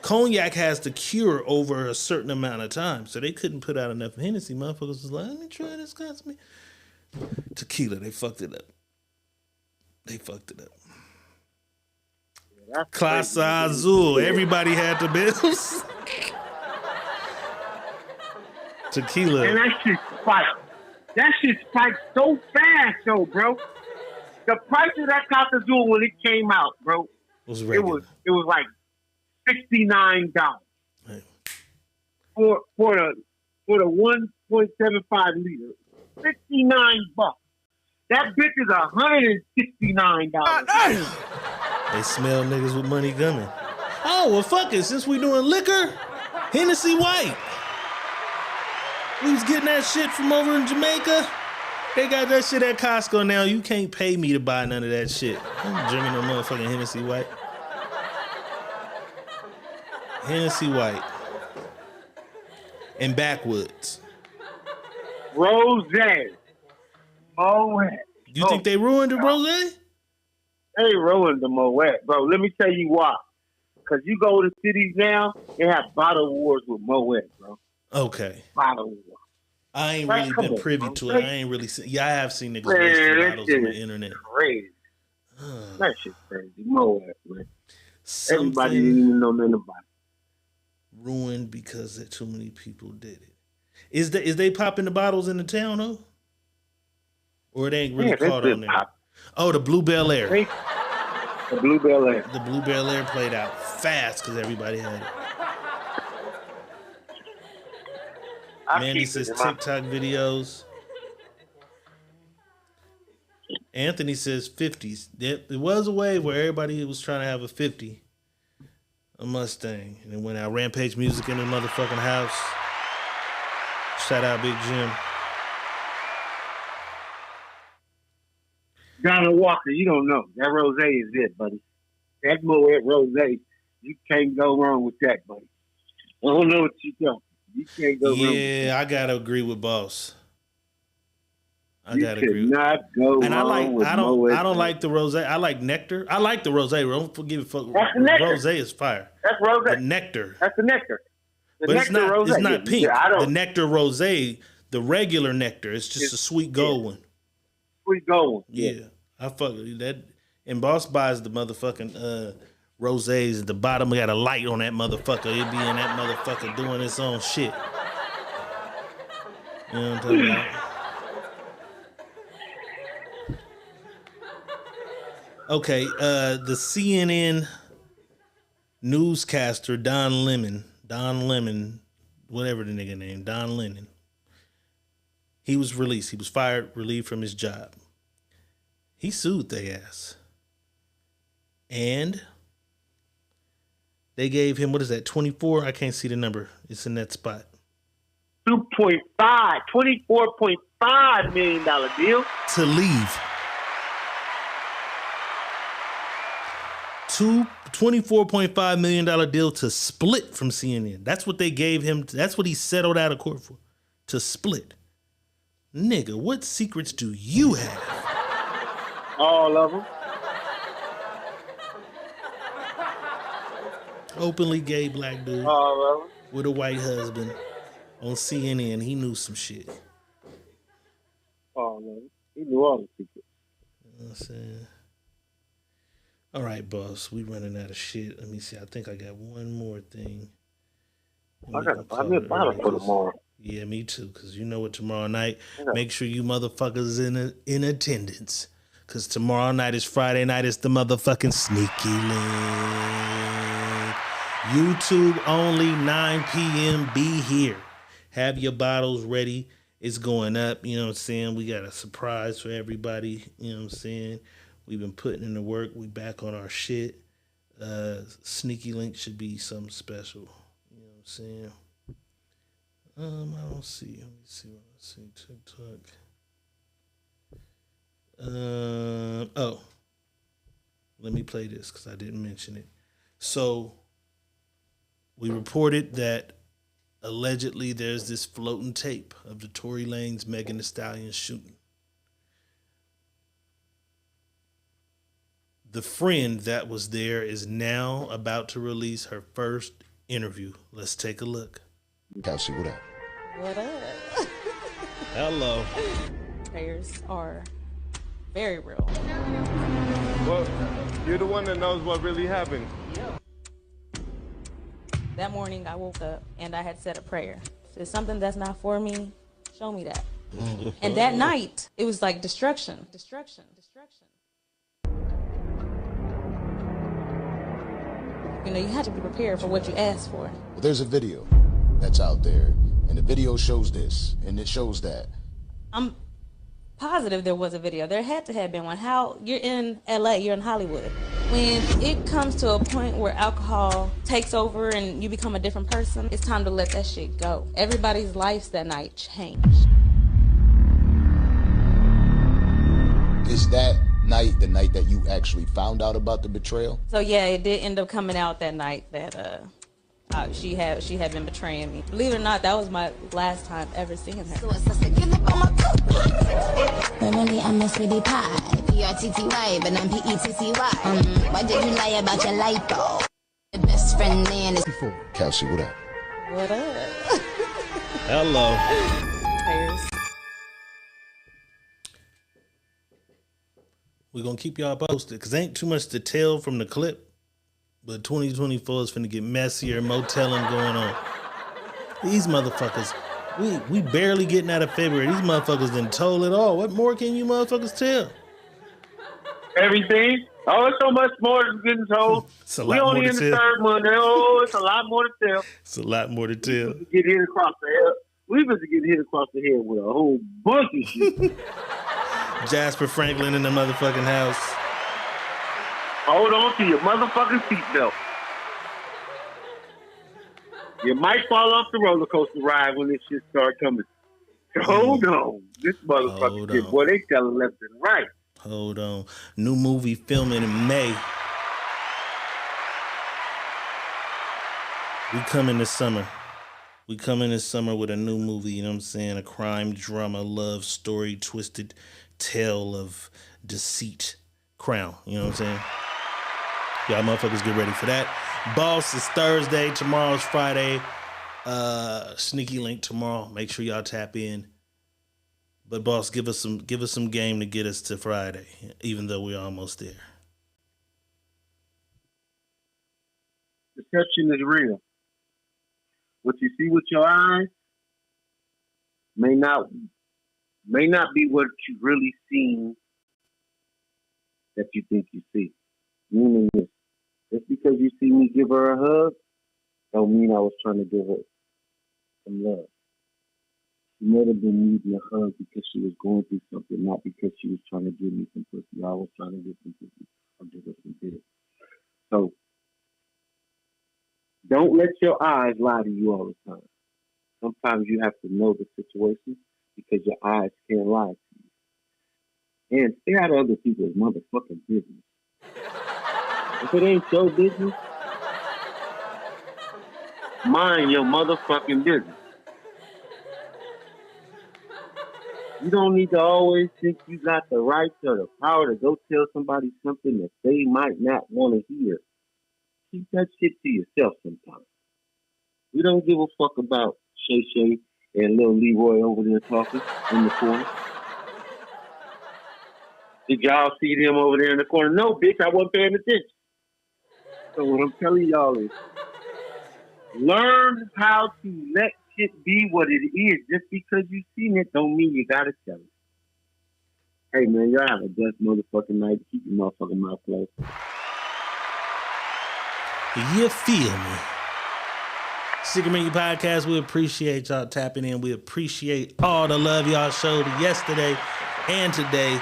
cognac has to cure over a certain amount of time. So they couldn't put out enough Hennessy. Motherfuckers was like, let me try this Casamigos. Tequila, they fucked it up. Clase Azul, everybody had the bills. Tequila. And that shit spiked. That shit spiked so fast, though, bro. The price of that Casa Azul when it came out, bro, was it was like $69 for the 1.75 liter. $69. That bitch is $169. They smell niggas with money coming. Oh, well, fuck it. Since we doing liquor, Hennessy White. We was getting that shit from over in Jamaica. They got that shit at Costco now. You can't pay me to buy none of that shit. I'm drinking no motherfucking Hennessy White. Hennessy White. And Backwoods. Rosé. Moet. You think they ruined the Rosé? They ruined the Moet, bro. Let me tell you why. Because you go to cities now, they have bottle wars with Moet, bro. Okay. Bottle war. I ain't really been privy to it. I ain't really seen. Yeah, I have seen niggas wasting bottles on the internet. Crazy. That shit's crazy. Moet, man. Everybody didn't even know nothing about it. Ruined because too many people did it. Is they popping the bottles in the town though? Or it ain't really caught on there? Pop. Oh, the Blue Bel Air. The Blue Bel Air. The Blue Bel Air played out fast because everybody had it. Mandy says TikTok videos. Anthony says 50s. It was a wave where everybody was trying to have a 50. A Mustang. And then went out Rampage Music in the motherfucking house. Shout out Big Jim. Donald Walker, you don't know. That Rosé is it, buddy. That Moet Rosé, you can't go wrong with that, buddy. I don't know what you got. You can't go wrong. Yeah, I gotta agree with Boss. I gotta agree. Not go and wrong with I don't like the Rosé. I like Nectar. I like the Rosé. Don't forgive fuck. Rosé is fire. That's Rosé. The Nectar. That's the Nectar. But it's not pink. The Nectar Rosé, the regular Nectar, it's just a sweet gold one. Sweet gold one. Yeah. I fuck with that. And Boss buys the motherfucking Rosés at the bottom. We got a light on that motherfucker. It be in that motherfucker doing its own shit. You know what I'm talking about? Okay, the CNN newscaster Don Lemon, whatever the nigga name, Don Lemon. He was released. He was fired, relieved from his job. He sued their ass. And they gave him, what is that, 24? I can't see the number. It's in that spot. $24.5 million deal. To leave. $24.5 million deal to split from CNN. That's what they gave him. That's what he settled out of court for. To split. Nigga, what secrets do you have? All of them. Openly gay black dude. All of them. With a white husband on CNN. He knew some shit. you all the secrets. You know what I'm saying? All right, boss. We running out of shit. Let me see. I think I got one more thing. I got to buy me a bottle for tomorrow. Yeah, me too. Because you know what, tomorrow night, Yeah. make sure you motherfuckers in attendance. Because tomorrow night is Friday night. It's the motherfucking Sneaky Link. YouTube only, 9 p.m. Be here. Have your bottles ready. It's going up. You know what I'm saying? We got a surprise for everybody. You know what I'm saying? We've been putting in the work. We back on our shit. Sneaky Link should be something special. You know what I'm saying? I don't see. Let me see what I see. TikTok. Let me play this because I didn't mention it. So we reported that allegedly there's this floating tape of the Tory Lanez Megan Thee Stallion shooting. The friend that was there is now about to release her first interview. Let's take a look. Kelsey, what up? What up? Hello. Prayers are very real. Well, you're the one that knows what really happened. That morning I woke up and I had said a prayer. If it's something that's not for me, show me that. And that night, it was like destruction. You know, you have to be prepared for what you ask for. Well, there's a video that's out there, and the video shows this, and it shows that. I'm positive there was a video. There had to have been one. How you're in LA, you're in Hollywood. When it comes to a point where alcohol takes over and you become a different person, it's time to let that shit go. Everybody's lives that night changed. Is that night the night that you actually found out about the betrayal? So yeah, it did end up coming out that night that she had been betraying me. Believe it or not, that was my last time ever seeing her. Remember, I'm a sweetie pie, P-R-T-T-Y, but I'm P-E-T-C-Y. Why did you lie about your life, though? Your best friend man is... Kelsey, what up? What up? Hello. Prayers. We're going to keep y'all posted because ain't too much to tell from the clip. But 2024 is finna get messier, more telling going on. These motherfuckers, we barely getting out of February. These motherfuckers done told it all. What more can you motherfuckers tell? Everything. Oh, it's so much more that's getting told. It's a we lot only more in to the tell. third month. Oh, it's a lot more to tell. It's a lot more to tell. Get hit across the head. We about to get hit across the head with a whole bunch of shit. Jasper Franklin in the motherfucking house. Hold on to your motherfucking seatbelt. You might fall off the roller coaster ride when this shit start coming. So hold on. This motherfucking shit, boy, they telling left and right. Hold on. New movie filming in May. We coming this summer. We coming this summer with a new movie, you know what I'm saying? A crime drama, love story, twisted tale of deceit. Crown, you know what I'm saying? Y'all motherfuckers get ready for that. Boss is Thursday. Tomorrow's Friday. Sneaky Link tomorrow. Make sure y'all tap in. But boss, give us some game to get us to Friday, even though we're almost there. Deception is real. What you see with your eyes may not be what you really seen that you think you see. Meaning this. Just because you see me give her a hug, don't mean I was trying to give her some love. She might have been needing a hug because she was going through something, not because she was trying to give me some pussy. I was trying to get some pussy or give her some dick. So, don't let your eyes lie to you all the time. Sometimes you have to know the situation because your eyes can't lie to you. And stay out of other people's motherfucking business. If it ain't your business, mind your motherfucking business. You don't need to always think you got the right or the power to go tell somebody something that they might not want to hear. Keep that shit to yourself sometimes. We don't give a fuck about Shay Shay and little Leroy over there talking in the corner. Did y'all see them over there in the corner? No, bitch, I wasn't paying attention. So what I'm telling y'all is, learn how to let shit be what it is. Just because you seen it don't mean you gotta tell it. Hey man, y'all have a blessed motherfucking night. Keep your motherfucking mouth closed. You feel me? Secret Menu Podcast, we appreciate y'all tapping in. We appreciate all the love y'all showed yesterday and today.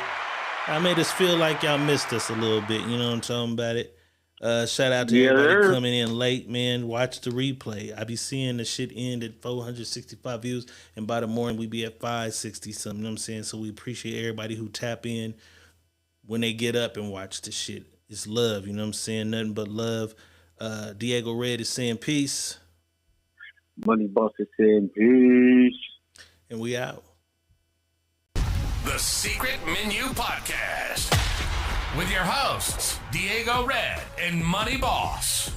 I made us feel like y'all missed us a little bit. You know what I'm talking about it? Shout out to everybody coming in late, man. Watch the replay. I be seeing the shit end at 465 views, and by the morning we be at 560 something. You know what I'm saying? So we appreciate everybody who tap in when they get up and watch the shit. It's love, you know what I'm saying? Nothing but love. Diego Red is saying peace. Money Boss is saying peace. And we out. The Secret Menu Podcast with your hosts, Diego Red and Money Boss.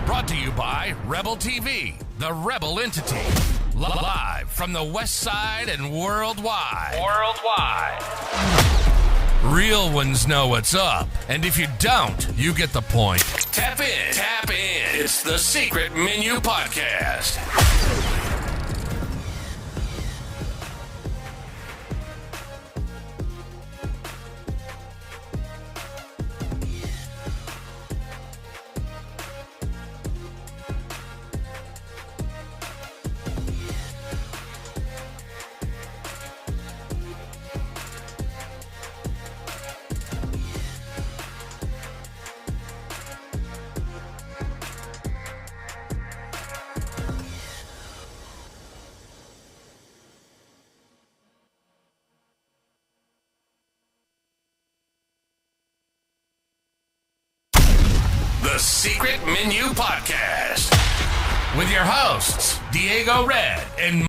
Brought to you by Rebel TV, the Rebel entity. Live from the West Side and worldwide. Real ones know what's up. And if you don't, you get the point. Tap in. It's the Secret Menu Podcast. The Secret Menu Podcast with your hosts, Diego Red and